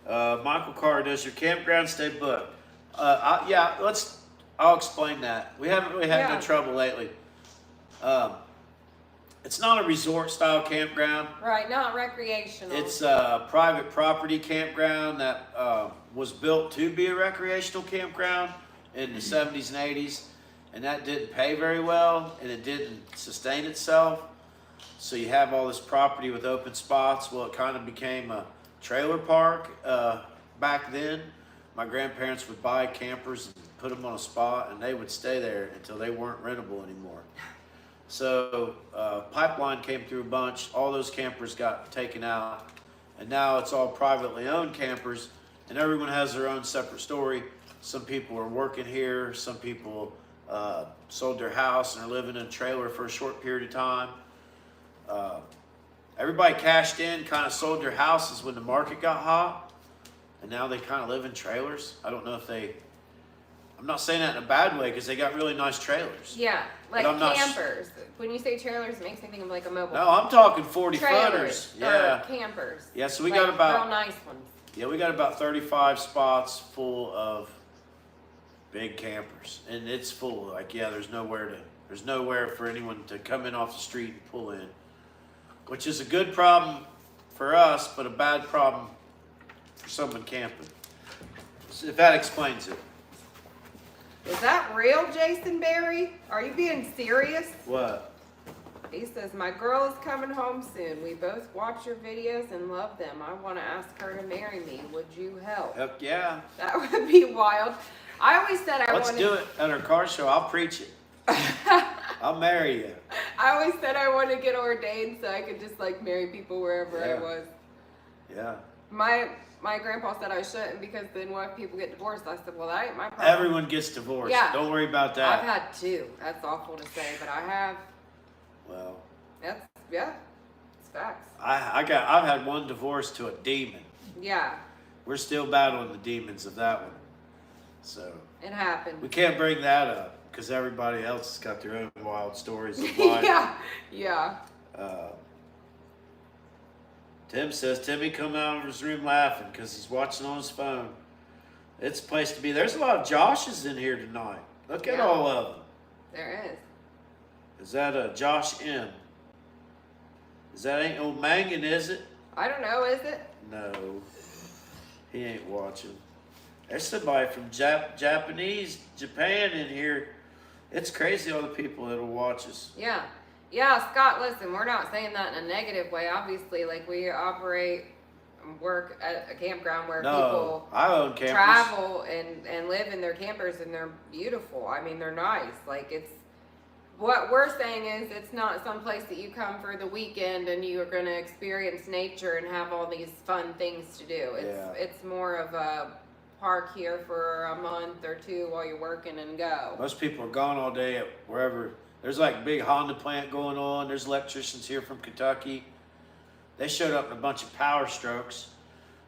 Michael Carr, does your campground stay booked? I'll explain that. We haven't really had no trouble lately. It's not a resort style campground. Right, not recreational. It's a private property campground that was built to be a recreational campground in the 70s and 80s. And that didn't pay very well and it didn't sustain itself. So you have all this property with open spots. Well, it kind of became a trailer park back then. My grandparents would buy campers and put them on a spot and they would stay there until they weren't rentable anymore. So pipeline came through a bunch. All those campers got taken out. And now it's all privately owned campers. And everyone has their own separate story. Some people are working here. Some people sold their house and are living in a trailer for a short period of time. Everybody cashed in, kind of sold their houses when the market got hot. And now they kind of live in trailers. I don't know if I'm not saying that in a bad way because they got really nice trailers. Yeah, like campers. When you say trailers, it makes me think of like a mobile. No, I'm talking 40-footers. Yeah. Campers. Yeah, so we got about real nice ones. Yeah, we got about 35 spots full of big campers, and it's full. Like, yeah, there's nowhere for anyone to come in off the street and pull in, which is a good problem for us, but a bad problem for someone camping. So if that explains it. Is that real, Jason Berry? Are you being serious? What? He says, my girl is coming home soon. We both watch your videos and love them. I want to ask her to marry me. Would you help? Heck yeah. That would be wild. I always said I wanted... Let's do it at our car show. I'll preach it. I'll marry you. I always said I wanted to get ordained so I could just like marry people wherever I Yeah. was. Yeah. My grandpa said I shouldn't because then what if people get divorced? I said, well, that ain't my problem. Everyone gets divorced. Yeah. Don't worry about that. I've had 2. That's awful to say, but I have. Well. Yeah, it's facts. I've had one divorce to a demon. Yeah. We're still battling the demons of that one. So. It happened. We can't bring that up because everybody else has got their own wild stories of life. Yeah. Tim says Timmy come out of his room laughing because he's watching on his phone. It's a place to be. There's a lot of Joshes in here tonight. Look at all of them. There is. Is that a Josh M? Is that ain't old Mangan, is it? I don't know, is it? No. He ain't watching. There's somebody from Japan in here. It's crazy all the people that'll watch us. Yeah. Yeah, Scott, listen, we're not saying that in a negative way. Obviously, like we operate and work at a campground where people I own campers. travel and live in their campers and they're beautiful. I mean, they're nice. Like it's, what we're saying is it's not some place that you come for the weekend and you are going to experience nature and have all these fun things to do. It's more of a park here for a month or 2 while you're working and go. Most people are gone all day at wherever. There's like a big Honda plant going on. There's electricians here from Kentucky. They showed up in a bunch of Power Strokes.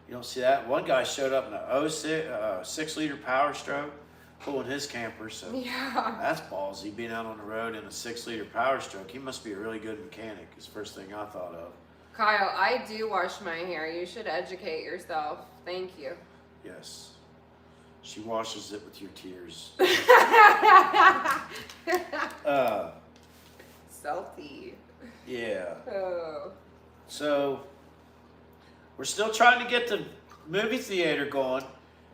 You don't see that. One guy showed up in a 6-liter Power Stroke pulling his camper. So yeah, that's ballsy, being out on the road in a 6-liter Power Stroke. He must be a really good mechanic is the first thing I thought of. Kyle, I do wash my hair. You should educate yourself. Thank you. Yes. She washes it with your tears. Salty. Yeah. Oh. So, we're still trying to get the movie theater going.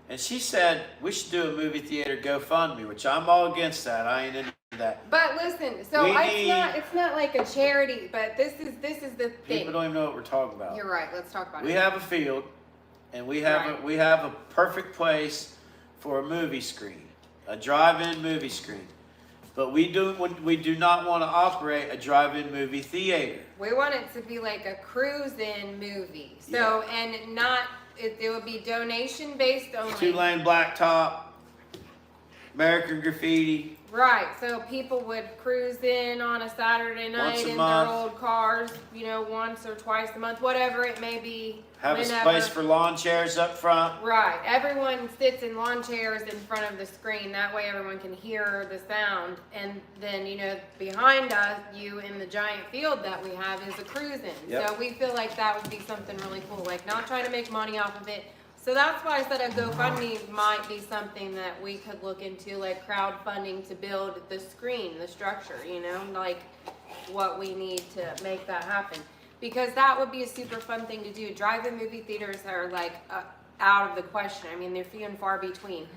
And she said we should do a movie theater GoFundMe, which I'm all against that. I ain't into that. But listen, so it's not like a charity, but this is the thing. People don't even know what we're talking about. You're right. Let's talk about it. We have a field, and we have a perfect place for a movie screen, a drive-in movie screen. But we do not want to operate a drive-in movie theater. We want it to be like a cruise-in movie. So and not it would be donation based only. 2-lane blacktop, American graffiti. Right, so people would cruise in on a Saturday night in their old cars, once or twice a month, whatever it may be. Have a place for lawn chairs up front. Right, everyone sits in lawn chairs in front of the screen. That way everyone can hear the sound. And then, behind us, you in the giant field that we have is a cruise-in. Yep. So we feel like that would be something really cool, like not trying to make money off of it. So that's why I said a GoFundMe might be something that we could look into, like crowdfunding to build the screen, the structure, like what we need to make that happen. Because that would be a super fun thing to do. Drive-in movie theaters are like out of the question. I mean, they're few and far between.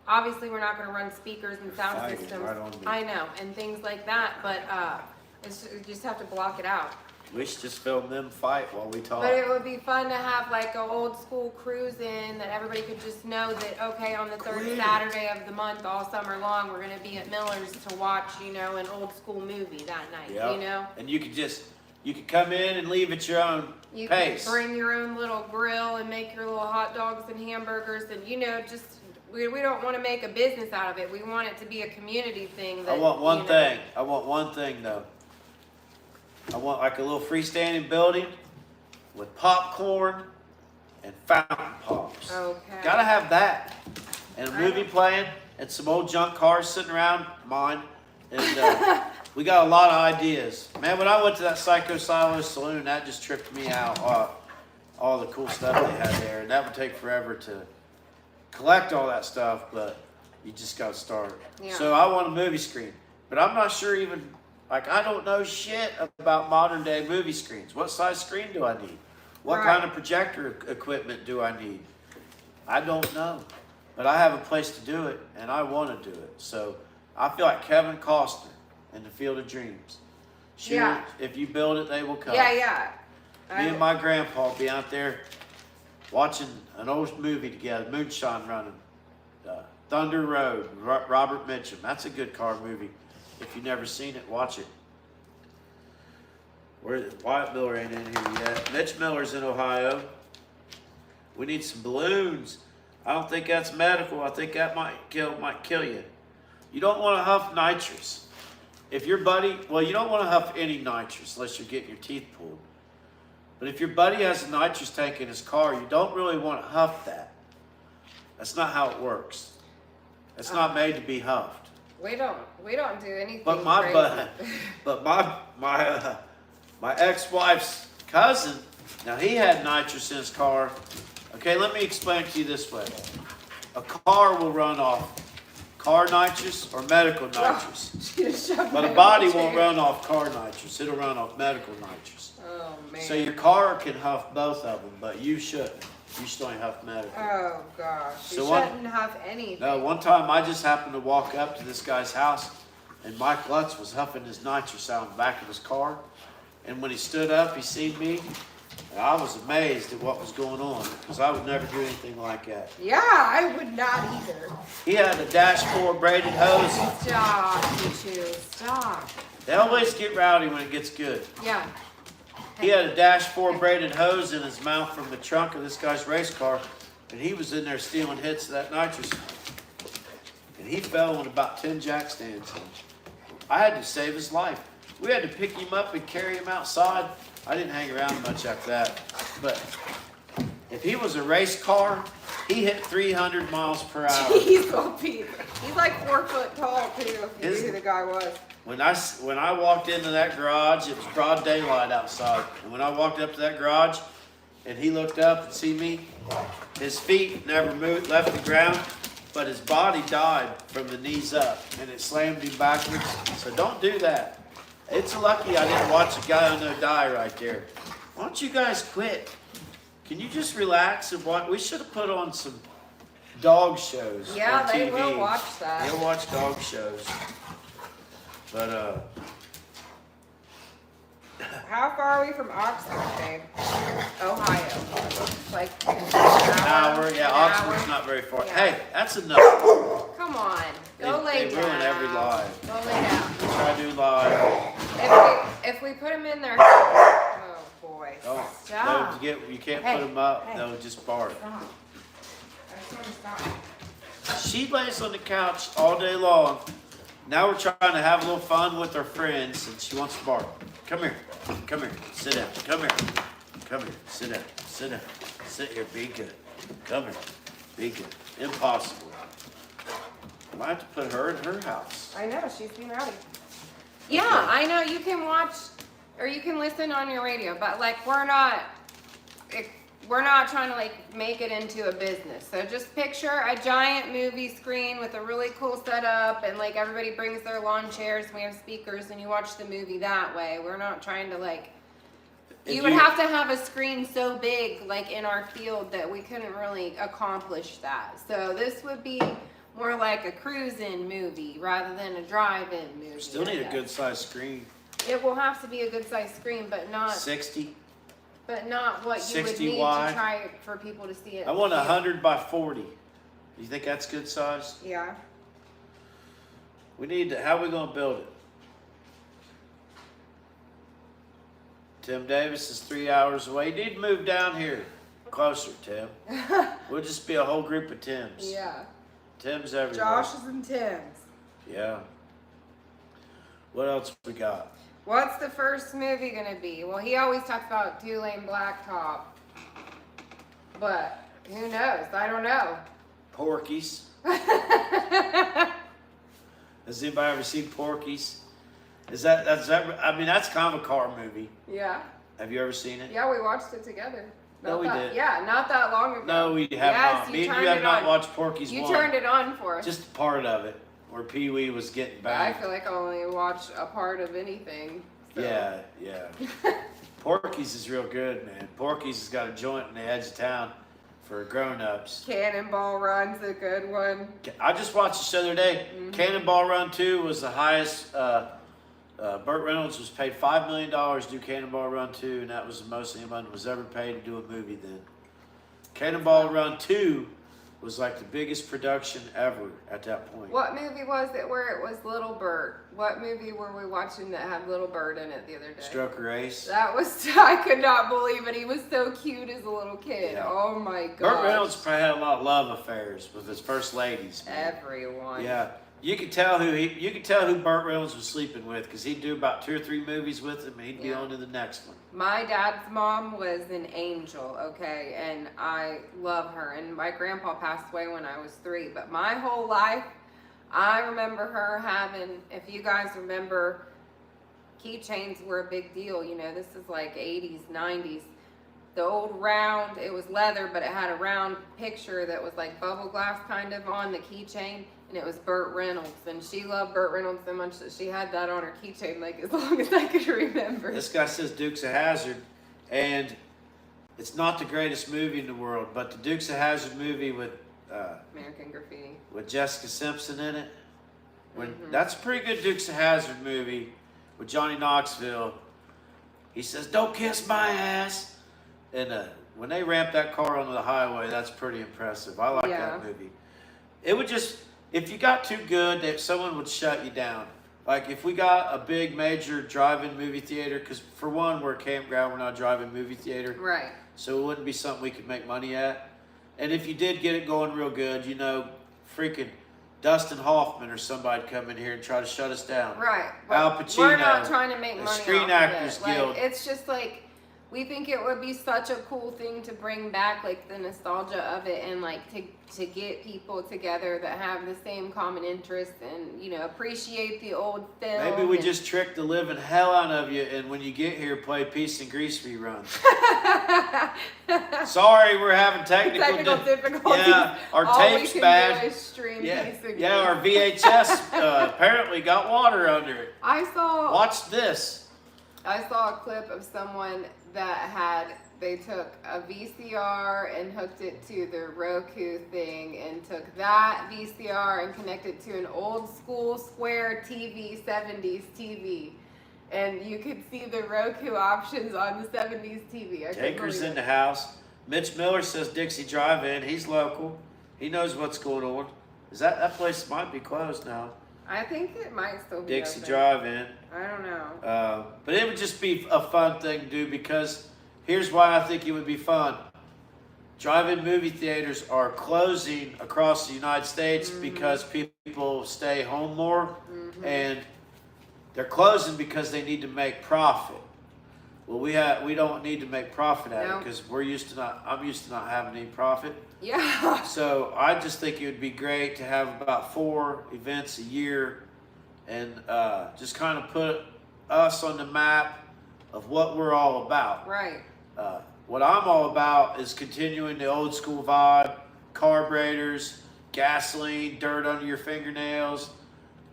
Obviously, we're not going to run speakers and sound systems. Right on me. I know, and things like that, but you just have to block it out. We should just film them fight while we talk. But it would be fun to have like an old school cruise in that everybody could just know that, okay, on the third Saturday of the month all summer long, we're going to be at Miller's to watch, an old school movie that night, And you could come in and leave at your own pace. You can bring your own little grill and make your little hot dogs and hamburgers and, we don't want to make a business out of it. We want it to be a community thing. That, I want one thing. I want one thing though. I want like a little freestanding building with popcorn and fountain pops. Okay. Gotta have that. And a movie playing and some old junk cars sitting around mine. And we got a lot of ideas. Man, when I went to that Psycho Silo Saloon, that just tripped me out. All the cool stuff they had there. And that would take forever to collect all that stuff, but you just gotta start. Yeah. So I want a movie screen. But I'm not sure even, I don't know shit about modern day movie screens. What size screen do I need? What kind of projector equipment do I need? I don't know. But I have a place to do it, and I want to do it. So I feel like Kevin Costner in the Field of Dreams. Shoot, if you build it, they will come. Yeah. Me and my grandpa will be out there watching an old movie together, Moonshine Running, Thunder Road, Robert Mitchum. That's a good car movie. If you've never seen it, watch it. Wyatt Miller ain't in here yet. Mitch Miller's in Ohio. We need some balloons. I don't think that's medical. I think that might kill you. You don't want to huff nitrous. If your buddy, well, you don't want to huff any nitrous unless you're getting your teeth pulled. But if your buddy has a nitrous tank in his car, you don't really want to huff that. That's not how it works. It's not made to be huffed. We don't do anything. But my ex-wife's cousin, now he had nitrous in his car. Okay, let me explain to you this way. A car will run off car nitrous or medical nitrous. But a body won't run off car nitrous. It'll run off medical nitrous. Oh, man. So your car can huff both of them, but you shouldn't. You should only huff medical. Oh, gosh. You So shouldn't have anything. No, one time I just happened to walk up to this guy's house, and Mike Lutz was huffing his nitrous out in the back of his car. And when he stood up, he seen me, and I was amazed at what was going on, because I would never do anything like that. Yeah, I would not either. He had a dashboard braided hose. Stop, you two. Stop. They always get rowdy when it gets good. Yeah. He had a dashboard braided hose in his mouth from the trunk of this guy's race car, and he was in there stealing hits of that nitrous. And he fell in about 10 jack stands. I had to save his life. We had to pick him up and carry him outside. I didn't hang around much after that. But if he was a race car, he hit 300 miles per hour. Jeez, oh, Pete. He's like 4 foot tall, too, if you knew who the guy was. When I walked into that garage, it was broad daylight outside. And when I walked up to that garage, and he looked up and see me, his feet never moved, left the ground, but his body died from the knees up, and it slammed him backwards. So don't do that. It's lucky I didn't watch a guy I know die right there. Why don't you guys quit? Can you just relax and watch? We should have put on some dog shows. Yeah, on they TV. will watch that. They'll watch dog shows. But How far are we from Oxford, babe? Ohio. Like an hour. Yeah, an Oxford's hour. not very far. Yeah. Hey, that's enough. Come on. Go lay They down. ruin every live. Go lay down. We try to do live. If we put them in there. Oh, boy. Oh, Stop. you can't Hey, put them up. hey. They'll just bark. Stop. I just want to stop. She lays on the couch all day long. Now we're trying to have a little fun with our friends, and she wants to bark. Come here. Come here. Sit down. Come here. Come here. Sit down. Sit down. Sit here. Be good. Come here. Be good. Impossible. I might have to put her in her house. I know, she's being rowdy. Yeah, I know, you can watch, or you can listen on your radio, but like, we're not trying to like make it into a business. So just picture a giant movie screen with a really cool setup, and like everybody brings their lawn chairs, and we have speakers, and you watch the movie that way. We're not trying to like, you would have to have a screen so big like in our field that we couldn't really accomplish that. So this would be more like a cruise-in movie rather than a drive-in movie. Still need a good sized screen. It will have to be a good-sized screen, but not 60. what you would 60 need wide. to try for people to see it. I want 100 by 40. You think that's good size? Yeah. We need to, how are we going to build it? Tim Davis is 3 hours away. You need to move down here closer, Tim. We'll just be a whole group of Tims. Yeah. Tim's everywhere. Josh's and Tim's. Yeah. What else we got? What's the first movie gonna be? Well, he always talks about 2-lane blacktop, but who knows? I don't know. Porky's. Has anybody ever seen Porky's? That's I mean, that's kind of a car movie. Yeah. Have you ever seen it? Yeah, we watched it together. No, we didn't. Yeah, not that long ago. No, we have Yes, not. Me and you turned have it not on. watched Porky's You 1. turned it on for us. Just part of it, where Pee Wee was getting I banged. feel like I only watch a part of anything. So. Yeah, yeah. Porky's is real good, man. Porky's has got a joint in the edge of town for grown-ups. Cannonball Run's a good one. I just watched this the other day. Cannonball Run 2 was the highest. Burt Reynolds was paid $5 million to do Cannonball Run 2, and that was the most anyone was ever paid to do a movie then. Cannonball Run 2 was like the biggest production ever at that point. What movie was it where it was Little Bird? What movie were we watching that had Little Bird in it the other day? Stroker Ace. That was, I could not believe it. He was so cute as a little kid. Yeah. Oh my god. Burt Reynolds probably had a lot of love affairs with his first ladies. Man. Everyone. Yeah, you could tell who Burt Reynolds was sleeping with, because he'd do about 2 or 3 movies with him, and he'd be on to the next one. My dad's mom was an angel, okay, and I love her. And my grandpa passed away when I was 3, but my whole life, I remember her having, if you guys remember, keychains were a big deal. You know, this is like 80s, 90s. The old round, it was leather, but it had a round picture that was like bubble glass kind of on the keychain, and it was Burt Reynolds. And she loved Burt Reynolds so much that she had that on her keychain like as long as I could remember. This guy says Dukes of Hazzard, and it's not the greatest movie in the world, but the Dukes of Hazzard movie with American Graffiti. With Jessica Simpson in it, that's a pretty good Dukes of Hazzard movie with Johnny Knoxville. He says, "Don't kiss my ass." And when they ramp that car onto the highway, that's pretty impressive. I like that movie. It would just, if you got too good, that someone would shut you down. Like if we got a big major drive-in movie theater, because for one, we're a campground, we're not a drive-in movie theater. Right. So it wouldn't be something we could make money at. And if you did get it going real good, you know, freaking Dustin Hoffman or somebody come in here and try to shut us down. Right. Al Pacino. We're not trying to make money Screen off Actors of it. Guild. Like, it's just like, we think it would be such a cool thing to bring back, like the nostalgia of it, and like to get people together that have the same common interest and, you know, appreciate the old film. Maybe we just trick the living hell out of you, and when you get here, play Peace and Grease reruns. Sorry, we're having technical difficulties. Yeah, our All tape's we can bad. do is stream Yeah, Peace and yeah, our Grease. VHS apparently got water under it. I saw a clip of someone that they took a VCR and hooked it to the Roku thing and took that VCR and connected to an old school square TV, 70s TV. And you could see the Roku options on the 70s TV. Taker's in the house. Mitch Miller says Dixie Drive-In. He's local. He knows what's going on. That place might be closed now. I think it might still be Dixie open. Drive-In. I don't know. But it would just be a fun thing to do, because here's why I think it would be fun. Drive-in movie theaters are closing across the United States because people stay home more, and they're closing because they need to make profit. Well, we don't need to make profit at it, because I'm used to not having any profit. Yeah. So I just think it would be great to have about 4 events a year, and just kind of put us on the map of what we're all about. Right. What I'm all about is continuing the old school vibe, carburetors, gasoline, dirt under your fingernails,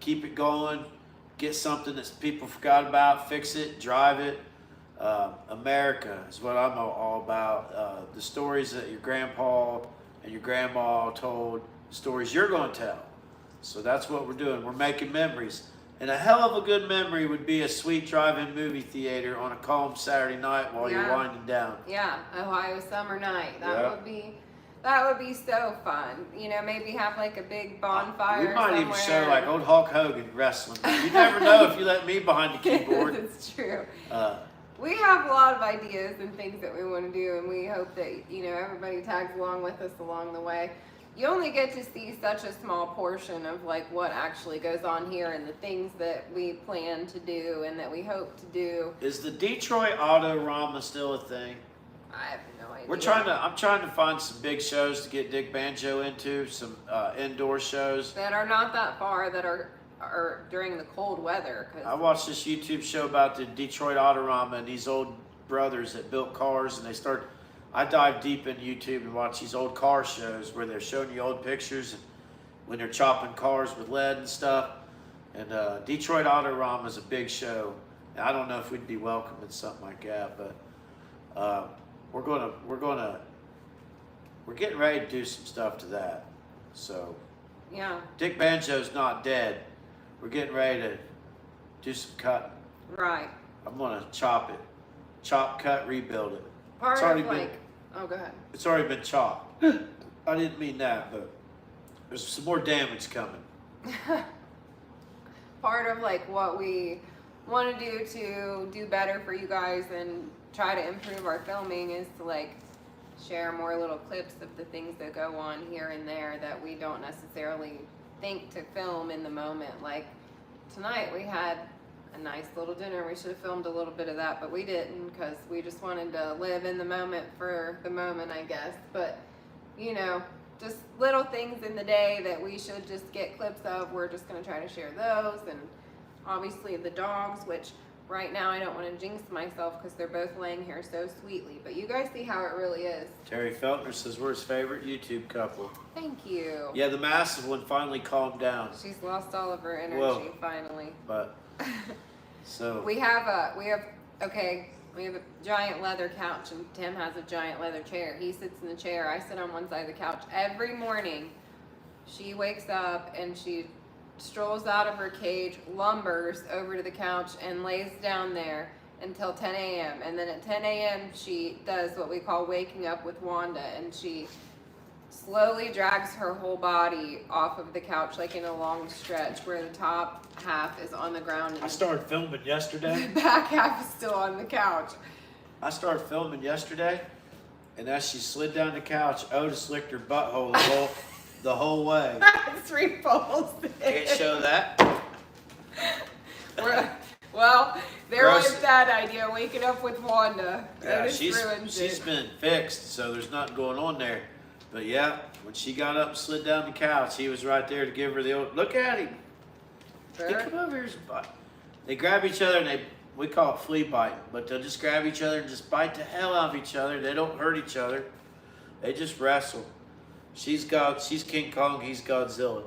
keep it going, get something that people forgot about, fix it, drive it. America is what I'm all about. The stories that your grandpa and your grandma told, stories you're going to tell. So that's what we're doing. We're making memories. And a hell of a good memory would be a sweet drive-in movie theater on a calm Saturday night while you're winding down. Yeah, Ohio summer night. That would be so fun. You know, maybe have like a big bonfire. We might even show like old Hulk Hogan wrestling. You never know if you let me behind the keyboard. That's true. We have a lot of ideas and things that we want to do, and we hope that, you know, everybody tags along with us along the way. You only get to see such a small portion of like what actually goes on here and the things that we plan to do and that we hope to do. Is the Detroit Autorama still a thing? I have no idea. I'm trying to find some big shows to get Dick Banjo into, some indoor shows. That are not that far, that are during the cold weather. I watched this YouTube show about the Detroit Autorama and these old brothers that built cars, and I dive deep into YouTube and watch these old car shows where they're showing you old pictures and when they're chopping cars with lead and stuff. And Detroit Autorama is a big show. And I don't know if we'd be welcome in something like that, but we're getting ready to do some stuff to that. So Yeah. Dick Banjo's not dead. We're getting ready to do some cutting. Right. I'm gonna chop it, chop, cut, rebuild it. Part It's of already like, oh, go ahead. It's already been chopped. I didn't mean that, but there's some more damage coming. Part of like what we want to do better for you guys and try to improve our filming is to like share more little clips of the things that go on here and there that we don't necessarily think to film in the moment. Like tonight we had a nice little dinner. We should have filmed a little bit of that, but we didn't because we just wanted to live in the moment for the moment, I guess. But you know, just little things in the day that we should just get clips of. We're just going to try to share those. And obviously the dogs, which right now I don't want to jinx myself because they're both laying here so sweetly. But you guys see how it really is. Terry Feltner says we're his favorite YouTube couple. Thank you. Yeah, the massive one finally calmed down. She's lost all of her energy. Whoa. Finally. But, so. We have a giant leather couch, and Tim has a giant leather chair. He sits in the chair. I sit on one side of the couch. Every morning, she wakes up and she strolls out of her cage, lumbers over to the couch, and lays down there until 10 a.m. And then at 10 a.m., she does what we call waking up with Wanda, and she slowly drags her whole body off of the couch, like in a long stretch, where the top half is on the ground and I started filming yesterday. the back half is still on the couch. I started filming yesterday, and as she slid down the couch, Otis licked her butthole the whole way. It's repulsive. Can't show that. Well, there Gross. was that idea, waking up with Wanda. Yeah, Otis ruins she's it. been fixed, so there's nothing going on there. But yeah, when she got up and slid down the couch, he was right there to give her the old, look at him. Hey, Sure. come over here and bite. They grab each other and we call it flea biting, but they'll just grab each other and just bite the hell out of each other. They don't hurt each other. They just wrestle. She's King Kong, he's Godzilla.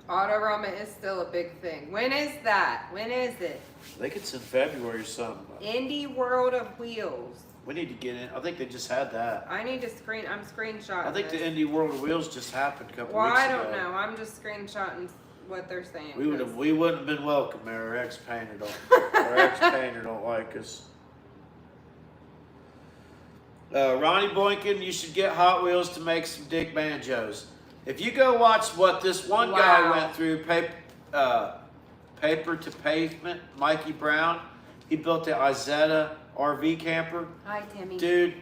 Autorama is still a big thing. When is that? When is it? I think it's in February or something. Indie World of Wheels. We need to get in. I think they just had that. I need to I'm screenshotting I think the this. Indie World of Wheels just happened a couple Well, weeks I ago. don't know. I'm just screenshotting what they're saying. We wouldn't have been welcome there. Our ex-painter don't like us. Ronnie Boykin, you should get Hot Wheels to make some dick banjos. If you go watch what this one guy went through, paper to pavement, Mikey Brown, he built the Izetta RV camper. Hi, Timmy. Dude,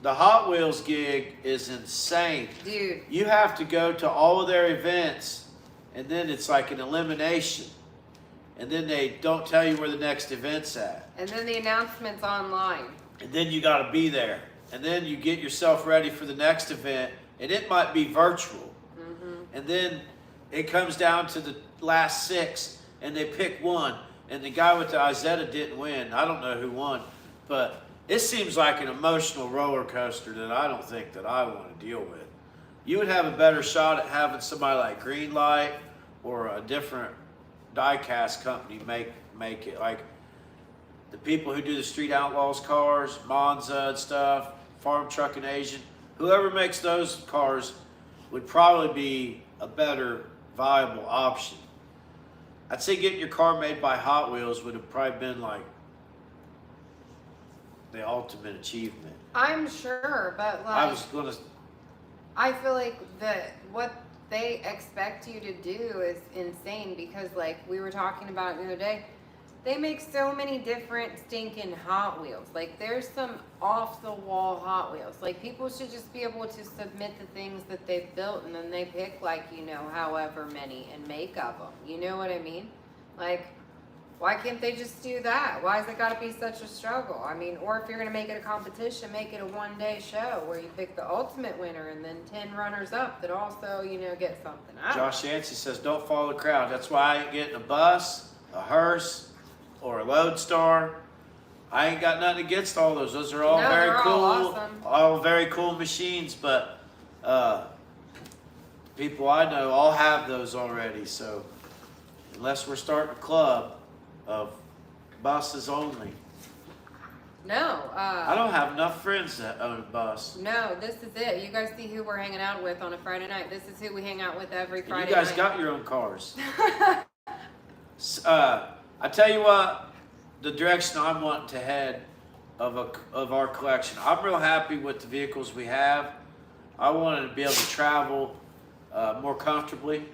the Hot Wheels gig is insane. Dude. You have to go to all of their events, and then it's like an elimination. And then they don't tell you where the next event's at. And then the announcement's online. And then you got to be there. And then you get yourself ready for the next event, and it might be virtual. Mm-hmm. And then it comes down to the last 6, and they pick one. And the guy with the Izetta didn't win. I don't know who won. But it seems like an emotional roller coaster that I don't think that I want to deal with. You would have a better shot at having somebody like Greenlight or a different die-cast company make it. Like the people who do the Street Outlaws cars, Monza and stuff, Farm Truck and Asian, whoever makes those cars would probably be a better viable option. I'd say getting your car made by Hot Wheels would have probably been like the ultimate achievement. I'm sure, but like I feel like what they expect you to do is insane because like we were talking about it the other day, they make so many different stinking Hot Wheels. Like there's some off the wall Hot Wheels. Like people should just be able to submit the things that they've built and then they pick like, you know, however many and make of them. You know what I mean? Like why can't they just do that? Why has it got to be such a struggle? I mean, or if you're going to make it a competition, make it a one-day show where you pick the ultimate winner and then 10 runners-up that also, you know, get something out. Josh Yancey says, don't follow the crowd. That's why I ain't getting a bus, a hearse, or a Lodestar. I ain't got nothing against all those. Those are all very they're cool. all awesome. All very cool machines, but people I know all have those already. So unless we're starting a club of buses only. No. I don't have enough friends that own a bus. No, this is it. You guys see who we're hanging out with on a Friday night. This is who we hang out with every And Friday you guys night. got your own cars. I tell you what, the direction I'm wanting to head of our collection. I'm real happy with the vehicles we have. I wanted to be able to travel more comfortably,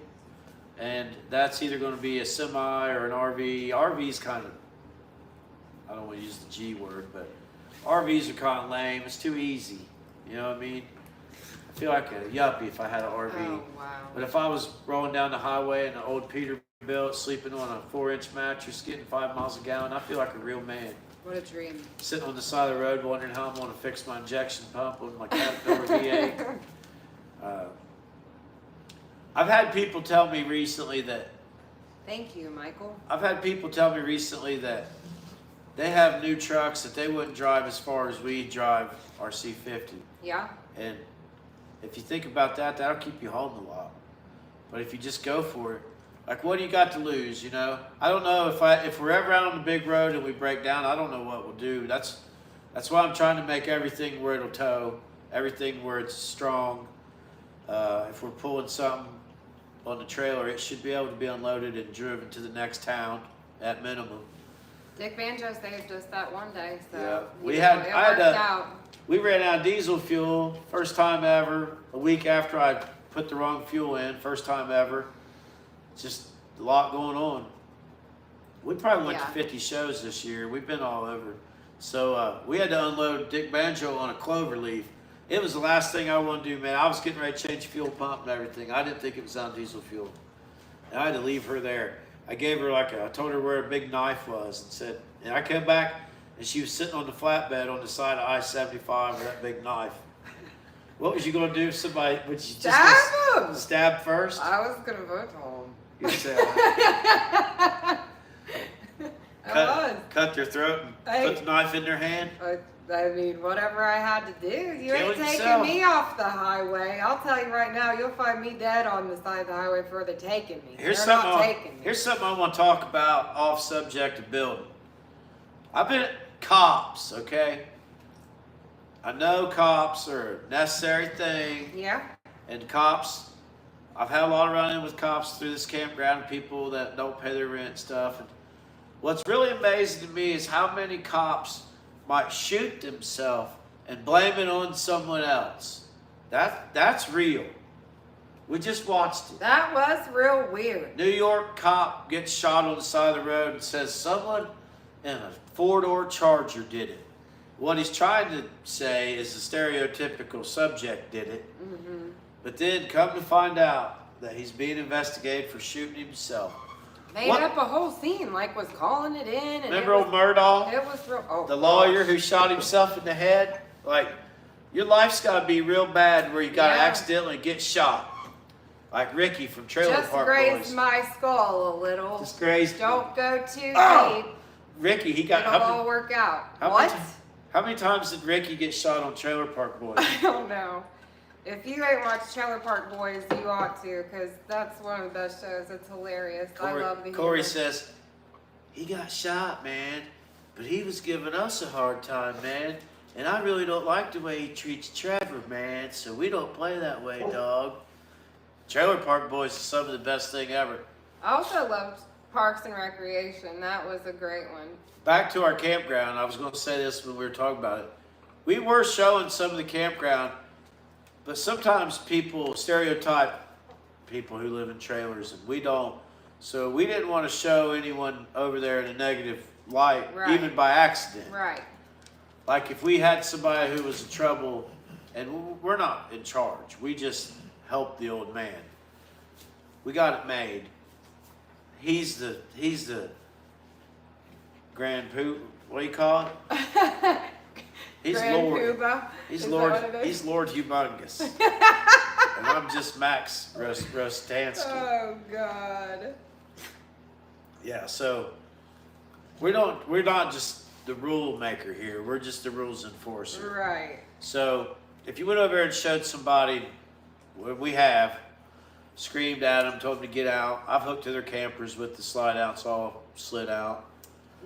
and that's either going to be a semi or an RV. RV's kind of, I don't want to use the G word, but RVs are kind of lame. It's too easy. You know what I mean? I feel like a yuppie if I had an RV. Oh, wow. But if I was rolling down the highway in an old Peterbilt, sleeping on a 4-inch mattress, getting 5 miles a gallon, I feel like a real man. What a dream. Sitting on the side of the road wondering how I'm going to fix my injection pump with my Caterpillar V8. I've had people tell me recently that Thank you, Michael. I've had people tell me recently that they have new trucks that they wouldn't drive as far as we drive our C50. Yeah. And if you think about that, that'll keep you home a lot. But if you just go for it, like, what do you got to lose, you know? I don't know if we're ever out on the big road and we break down, I don't know what we'll do. That's why I'm trying to make everything where it'll tow, everything where it's strong. If we're pulling something on the trailer, it should be able to be unloaded and driven to the next town at minimum. Dick Banjo saved us that one day, so Yeah. it worked out. We ran out of diesel fuel, first time ever, a week after I put the wrong fuel in, first time ever. Just a lot going on. We probably went to 50 shows this year. We've been all over. So we had to unload Dick Banjo on a clover leaf. It was the last thing I wanted to do, man. I was getting ready to change fuel pump and everything. I didn't think it was on diesel fuel. And I had to leave her there. I gave her I told her where a big knife was and said, and I came back and she was sitting on the flatbed on the side of I-75 with that big knife. What was you going to do if somebody, would you just Stab him! Stab first? I was going to vote home. You said, I was. cut their throat and put the knife in their hand? I mean, whatever I had to do. You Kill ain't taking yourself. me off the highway. I'll tell you right now, you'll find me dead on the side of the highway before they're taking me. Here's They're something not taking me. Here's something I want to talk about off subject of building. I've been at cops, okay? I know cops are a necessary thing. Yeah. And cops, I've had a lot of run-in with cops through this campground, people that don't pay their rent and stuff. And what's really amazing to me is how many cops might shoot themselves and blame it on someone else. That's real. We just watched it. That was real weird. New York cop gets shot on the side of the road and says someone in a 4-door Charger did it. What he's trying to say is the stereotypical subject did it. Mm-hmm. But then come to find out that he's being investigated for shooting himself. Made up a whole scene, was calling it in. And remember old Murdaugh? It was real. Oh, the lawyer who shot himself in the head? Your life's got to be real bad where you got to accidentally get shot. Like Ricky from Trailer just Park grazed Boys. my skull a little. Just grazed. Don't go too Oh! deep. Ricky, he got... It'll all work out. How many times did Ricky get shot on Trailer Park Boys? I don't know. If you ain't watched Trailer Park Boys, you ought to, because that's one of the best shows. It's hilarious. I love the Corey humor. says, he got shot, man, but he was giving us a hard time, man. And I really don't like the way he treats Trevor, man, so we don't play that way, dog. Trailer Park Boys is some of the best thing ever. I also loved Parks and Recreation. That was a great one. Back to our campground, I was going to say this when we were talking about it. We were showing some of the campground, but sometimes people stereotype people who live in trailers, and we don't. So we didn't want to show anyone over there in a negative light, even by accident. Right. Like if we had somebody who was in trouble, and we're not in charge, we just helped the old man. We got it made. He's the Grand Poop. What do you call it? He's Grand Lord. Poobah? He's Is Lord. that what it is? He's Lord Humongous. And I'm just Max Rostansky. Oh God. Yeah. So we're not just the rule maker here. We're just the rules enforcer. Right. So if you went over there and showed somebody what we have, screamed at them, told them to get out. I've hooked to their campers with the slide outs all slid out.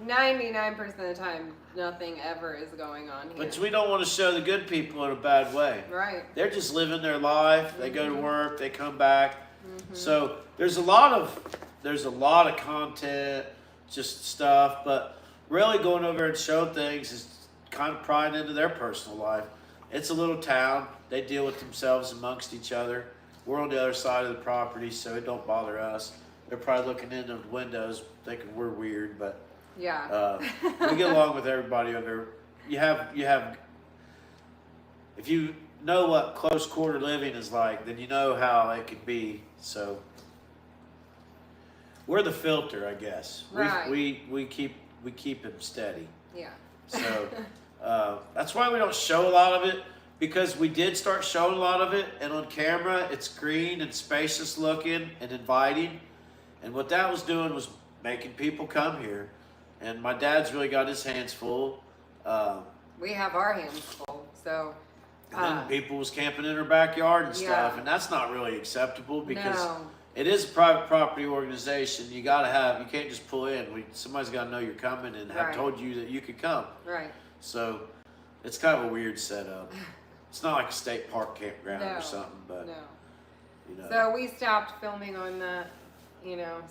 99% of the time, nothing ever is going on here. But we don't want to show the good people in a bad way. Right. They're just living their life. They go to work. They come back. So there's a lot of content, just stuff. But really going over and showing things is kind of prying into their personal life. It's a little town. They deal with themselves amongst each other. We're on the other side of the property, so it don't bother us. They're probably looking into the windows thinking we're weird, but Yeah. we get along with everybody over there. You have, if you know what close quarter living is like, then you know how it can be. So we're the filter, I guess. Right. We keep him steady. Yeah. So that's why we don't show a lot of it, because we did start showing a lot of it, and on camera it's green and spacious looking and inviting, and what that was doing was making people come here. And my dad's really got his hands full. We have our hands full, so. And then people was camping in her backyard and stuff, Yeah. and that's not really acceptable, because No. it is a private property organization. You can't just pull in. Somebody's got to know you're coming and have Right. told you that you could come. Right. So it's kind of a weird setup. It's not like a state park campground No. or something, but No. you know. So we stopped filming on that,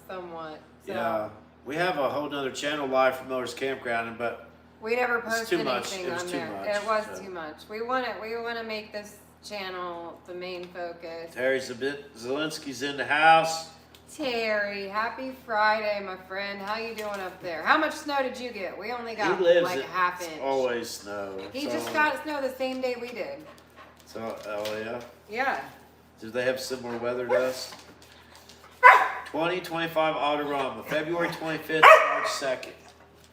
somewhat. So Yeah, we have a whole nother channel, Live from Miller's Campground, but we never It's posted too much. anything It was on too there. much, It was so. too much. We want to make this channel the main focus. Terry Zielinski's in the house. Terry, happy Friday, my friend. How you doing up there? How much snow did you get? We only got He lives like at a half inch. always snow. He It's just all- got snow the same day we did. Oh yeah. Yeah. Do they have similar weather to us? 2025 Autorama, February 25th, March 2nd.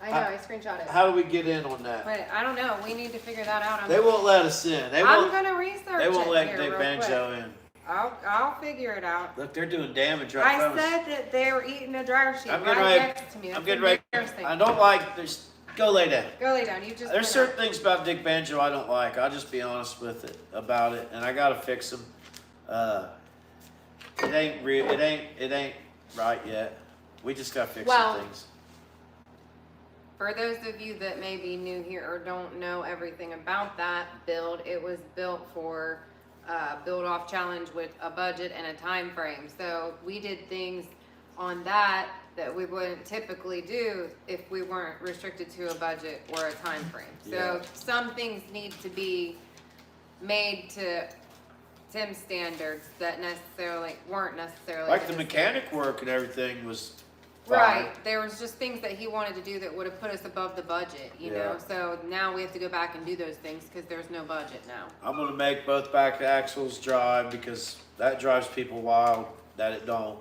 I know. I screenshot it. How do we get in on that? But I don't know. We need to figure that out. They won't let us in. They I'm won't. gonna research They won't it let here Dick real Banjo quick. in. I'll figure it out. Look, they're doing damage right I from us. said that they were eating a dryer sheet I'm right getting ready. next to me. I'm That's getting ready. embarrassing. I don't like. Go lay down. Go lay down. You just. There's went certain up. things about Dick Banjo I don't like. I'll just be honest with it about it, and I gotta fix them. It ain't real. It ain't right yet. We just gotta fix Well, some things. For those of you that may be new here or don't know everything about that build, it was built for build off challenge with a budget and a time frame. So we did things on that we wouldn't typically do if we weren't restricted to a budget or a time frame. Yeah. So some things need to be made to Tim's standards that weren't necessarily Like to the his mechanic standards. work and everything was fine. Right. There was just things that he wanted to do that would have put us above the budget, you know? Yeah. So now we have to go back and do those things because there's no budget now. I'm gonna make both back axles drive, because that drives people wild that it don't.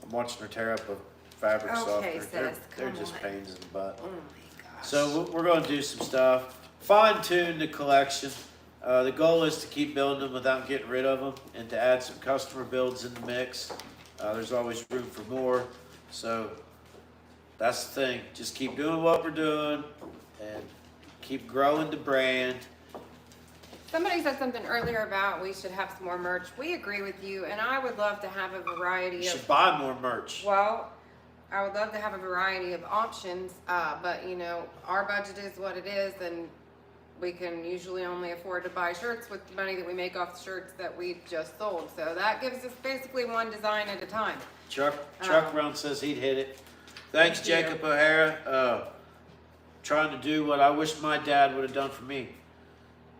I'm watching her tear up a fabric Okay, softener. sis, They're come just on. pains in the butt. Oh my gosh. So we're going to do some stuff, fine tune the collection. The goal is to keep building them without getting rid of them, and to add some customer builds in the mix. There's always room for more. So that's the thing. Just keep doing what we're doing and keep growing the brand. Somebody said something earlier about we should have some more merch. We agree with you, and I would love to have a variety You should of. buy more merch. Well, I would love to have a variety of options, but our budget is what it is, and we can usually only afford to buy shirts with the money that we make off the shirts that we just sold. So that gives us basically one design at a time. Chuck Um, Brown says he'd hit it. Thanks, thank you. Jacob O'Hara. Trying to do what I wish my dad would have done for me.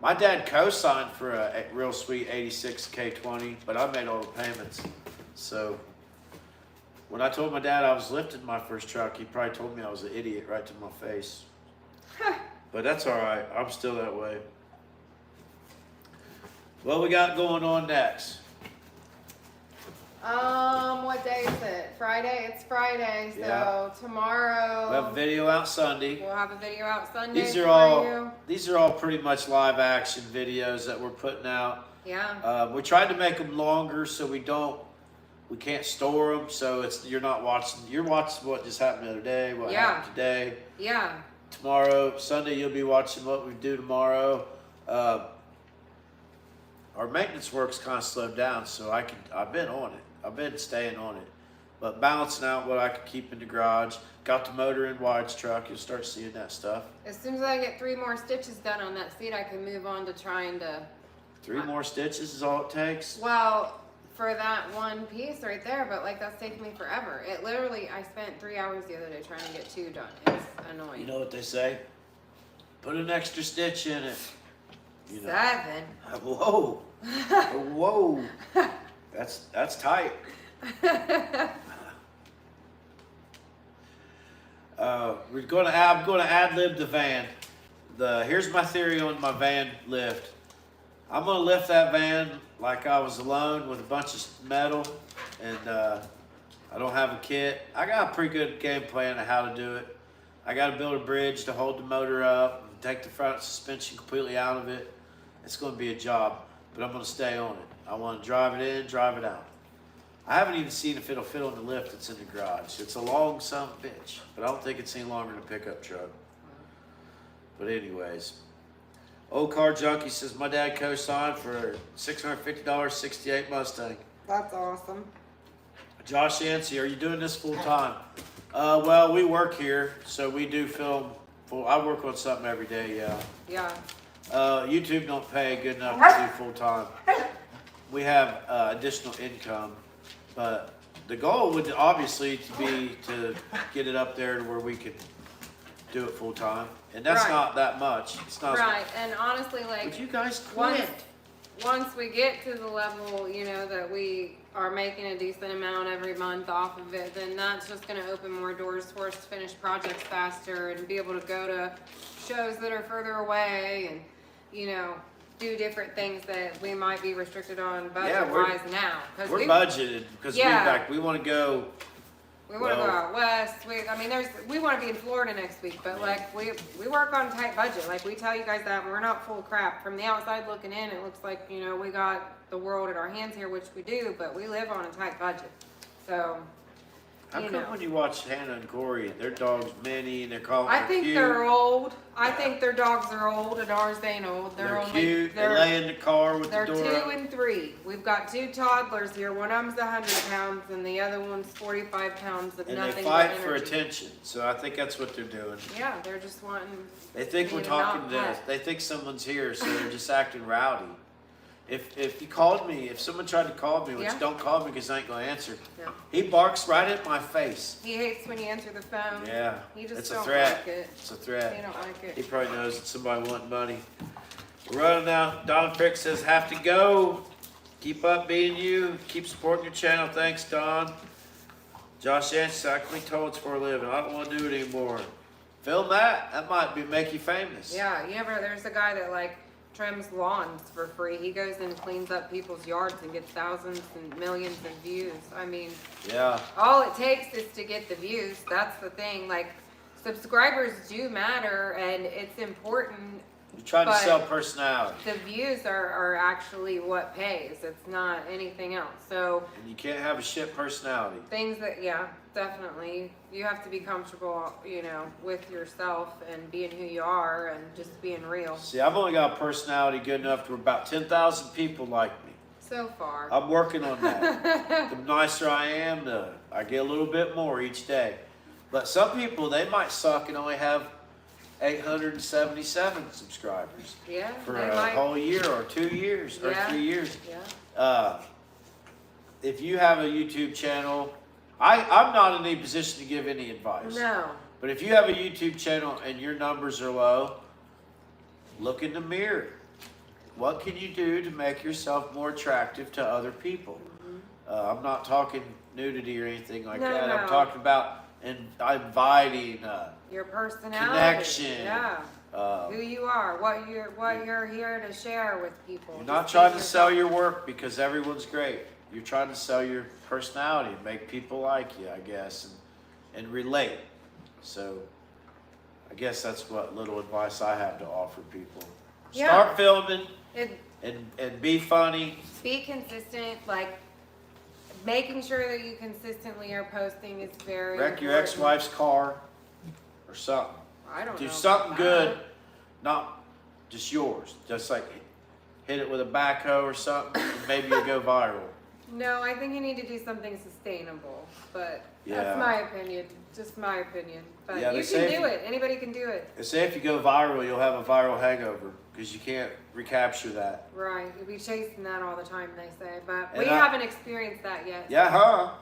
My dad co-signed for a real sweet 86 K20, but I made all the payments. So when I told my dad I was lifting my first truck, he probably told me I was an idiot right to my face. But that's all right. I'm still that way. What we got going on next? What day is it? Friday? It's Friday, so Yeah. tomorrow We have a video out Sunday. we'll have a video out Sunday These for are you. these are all pretty much live action videos that we're putting out. Yeah. We tried to make them longer so we can't store them. So you're watching what just happened the other day, what Yeah. happened today. Yeah. Tomorrow, Sunday, you'll be watching what we do tomorrow. Our maintenance work's kind of slowed down, so I've been on it. I've been staying on it, but balancing out what I could keep in the garage. Got the motor in Wide's truck. You'll start seeing that stuff. As soon as I get 3 more stitches done on that seat, I can move on to trying to. 3 more stitches is all it takes. Well, for that one piece right there, but that's taking me forever. It literally, I spent 3 hours the other day trying to get 2 done. It's annoying. You know what they say? Put an extra stitch in it. You know. 7. Whoa. Whoa. That's tight. I'm going to ad lib the van. Here's my theory on my van lift. I'm going to lift that van like I was alone with a bunch of metal, and I don't have a kit. I got a pretty good game plan of how to do it. I got to build a bridge to hold the motor up and take the front suspension completely out of it. It's going to be a job, but I'm going to stay on it. I want to drive it in, drive it out. I haven't even seen if it'll fit on the lift that's in the garage. It's a long son of a bitch, but I don't think it's any longer than a pickup truck. But anyways, Old Car Junkie says, my dad co-signed for $650 68 Mustang. That's awesome. Josh Yancey, are you doing this full time? Well, we work here, so we do film. I work on something every day, yeah. Yeah. YouTube don't pay good enough to do full time. We have additional income, but the goal would obviously be to get it up there to where we could do it full time, and that's Right. not that much. It's not. Right, and honestly, like, Would you guys quit? once we get to the level, you know, that we are making a decent amount every month off of it, then that's just going to open more doors for us to finish projects faster and be able to go to shows that are further away and, you know, do different things that we might be restricted on budget-wise now. We're budgeted because we want to go. We want to go out west. We want to be in Florida next week, but like we work on a tight budget. Like we tell you guys that we're not full of crap. From the outside looking in, it looks like, you know, we got the world at our hands here, which we do, but we live on a tight budget. So, How come when you watch Hannah and Corey, their dog's Minnie and they're calling I her think cute? they're old. I think their dogs are old, and ours ain't old. They're cute. They lay in the car with the They're door 2 up. and 3. We've got 2 toddlers here. One of them's 100 pounds, and the other one's 45 pounds of And nothing they fight but for energy. attention. So I think that's what they're doing. Yeah, they're just wanting. They think me we're to talking not to us. pet. They think someone's here, so they're just acting rowdy. If you called me, if someone tried to call me, which Yeah. don't call me because I ain't gonna answer, Yeah. he barks right at my face. He hates when you answer the phone. Yeah, He just it's a don't threat. like it. It's a threat. They don't like it. He probably knows that somebody wanting money. We're running out. Don Frick says, have to go. Keep up being you. Keep supporting your channel. Thanks, Don. Josh Yancey, I clean toilets for a living. I don't want to do it anymore. Film that. That might make you famous. Yeah, there's a guy that like trims lawns for free. He goes and cleans up people's yards and gets thousands and millions of views. I mean, Yeah. all it takes is to get the views. That's the thing. Like, subscribers do matter, and it's important. You're trying to But sell personality. The views are actually what pays. It's not anything else. So And you can't have a shit personality. things that, yeah, definitely. You have to be comfortable, you know, with yourself and being who you are and just being real. See, I've only got a personality good enough to where about 10,000 people like me. So far. I'm working on that. The nicer I am, I get a little bit more each day. But some people, they might suck and only have 877 subscribers Yeah. for they a might- whole year or 2 years or Yeah. 3 years. Yeah. If you have a YouTube channel, I'm not in any position to give any advice. No. But if you have a YouTube channel and your numbers are low, look in the mirror. What can you do to make yourself more attractive to other people? I'm not talking nudity or anything like No, that. no. I'm talking about inviting, Your personality. connection. Yeah. Uh, Who you are, what you're here to share with people. You're not Just trying be to sell yourself. your work because everyone's great. You're trying to sell your personality and make people like you, I guess, and relate. So I guess that's what little advice I have to offer people. Yeah. Start filming It, and be funny. be consistent, like making sure that you consistently are posting is very Wreck your important. ex-wife's car or something. I don't Do know something about good, that. not just yours. Just like hit it with a backhoe or something, and maybe you'll go viral. No, I think you need to do something sustainable, but Yeah. that's my opinion, just my opinion. But Yeah, you they say can if do you- it, anybody can do it. They say if you go viral, you'll have a viral hangover because you can't recapture that. Right, you'll be chasing that all the time, they say, but And we I- haven't experienced that yet. Yeah, huh?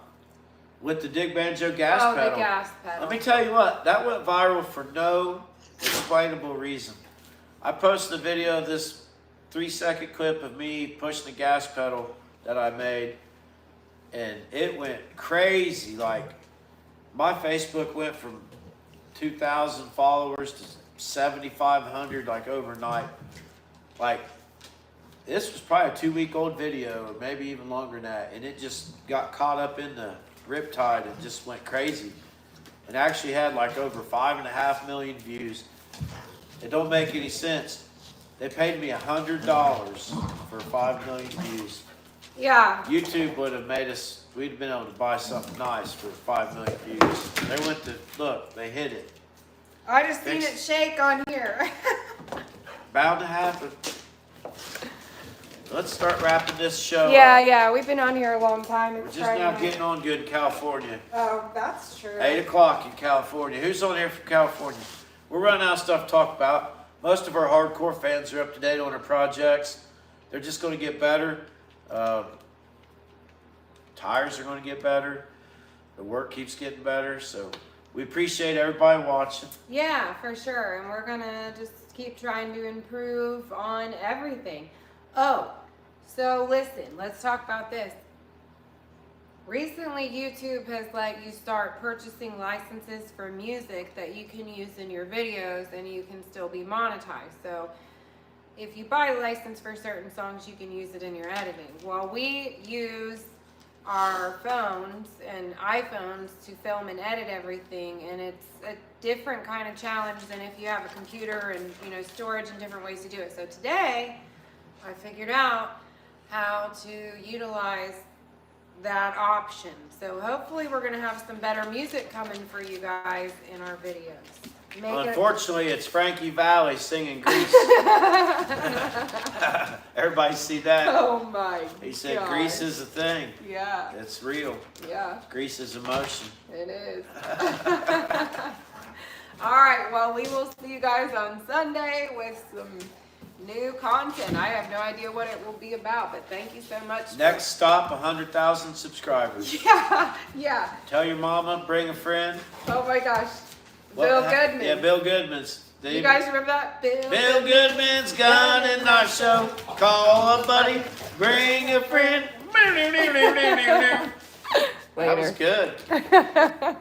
With the Dig Banjo gas pedal. The gas pedal. Let me tell you what, that went viral for no explainable reason. I posted a video of this 3-second clip of me pushing the gas pedal that I made, and it went crazy. Like, my Facebook went from 2,000 followers to 7,500 like overnight. Like, this was probably a 2-week-old video, or maybe even longer than that, and it just got caught up in the riptide and just went crazy. It actually had like over 5.5 million views. It don't make any sense. They paid me $100 for 5 million views. Yeah. YouTube would have made us, we'd been able to buy something nice for 5 million views. They went to, look, they hit it. I just seen it shake on here. Bound to happen. Let's start wrapping this show Yeah, we've been on here a long time. We're just now getting on good in California. Oh, that's true. 8 o'clock in California. Who's on here from California? We're running out of stuff to talk about. Most of our hardcore fans are up to date on our projects. They're just going to get better. Tires are going to get better. The work keeps getting better. So we appreciate everybody watching. Yeah, for sure. And we're going to just keep trying to improve on everything. Oh, so listen, let's talk about this. Recently, YouTube has let you start purchasing licenses for music that you can use in your videos and you can still be monetized. So if you buy a license for certain songs, you can use it in your editing. Well, we use our phones and iPhones to film and edit everything, and it's a different kind of challenge than if you have a computer and, you know, storage and different ways to do it. So today, I figured out how to utilize that option. So hopefully we're going to have some better music coming for you guys in our videos. Unfortunately, it's Frankie Valli singing Grease. Everybody see that? Oh my He said gosh. Grease is a thing. Yeah. It's real. Yeah. Grease is emotion. It is. All right. Well, we will see you guys on Sunday with some new content. I have no idea what it will be about, but thank you so much. Next stop, 100,000 subscribers. Yeah. Tell your mama, bring a friend. Oh my gosh. Bill Goodman. Yeah, Bill Goodman's. You guys remember that? Bill Goodman's gun and knife show. Call a buddy, bring a friend. That was good.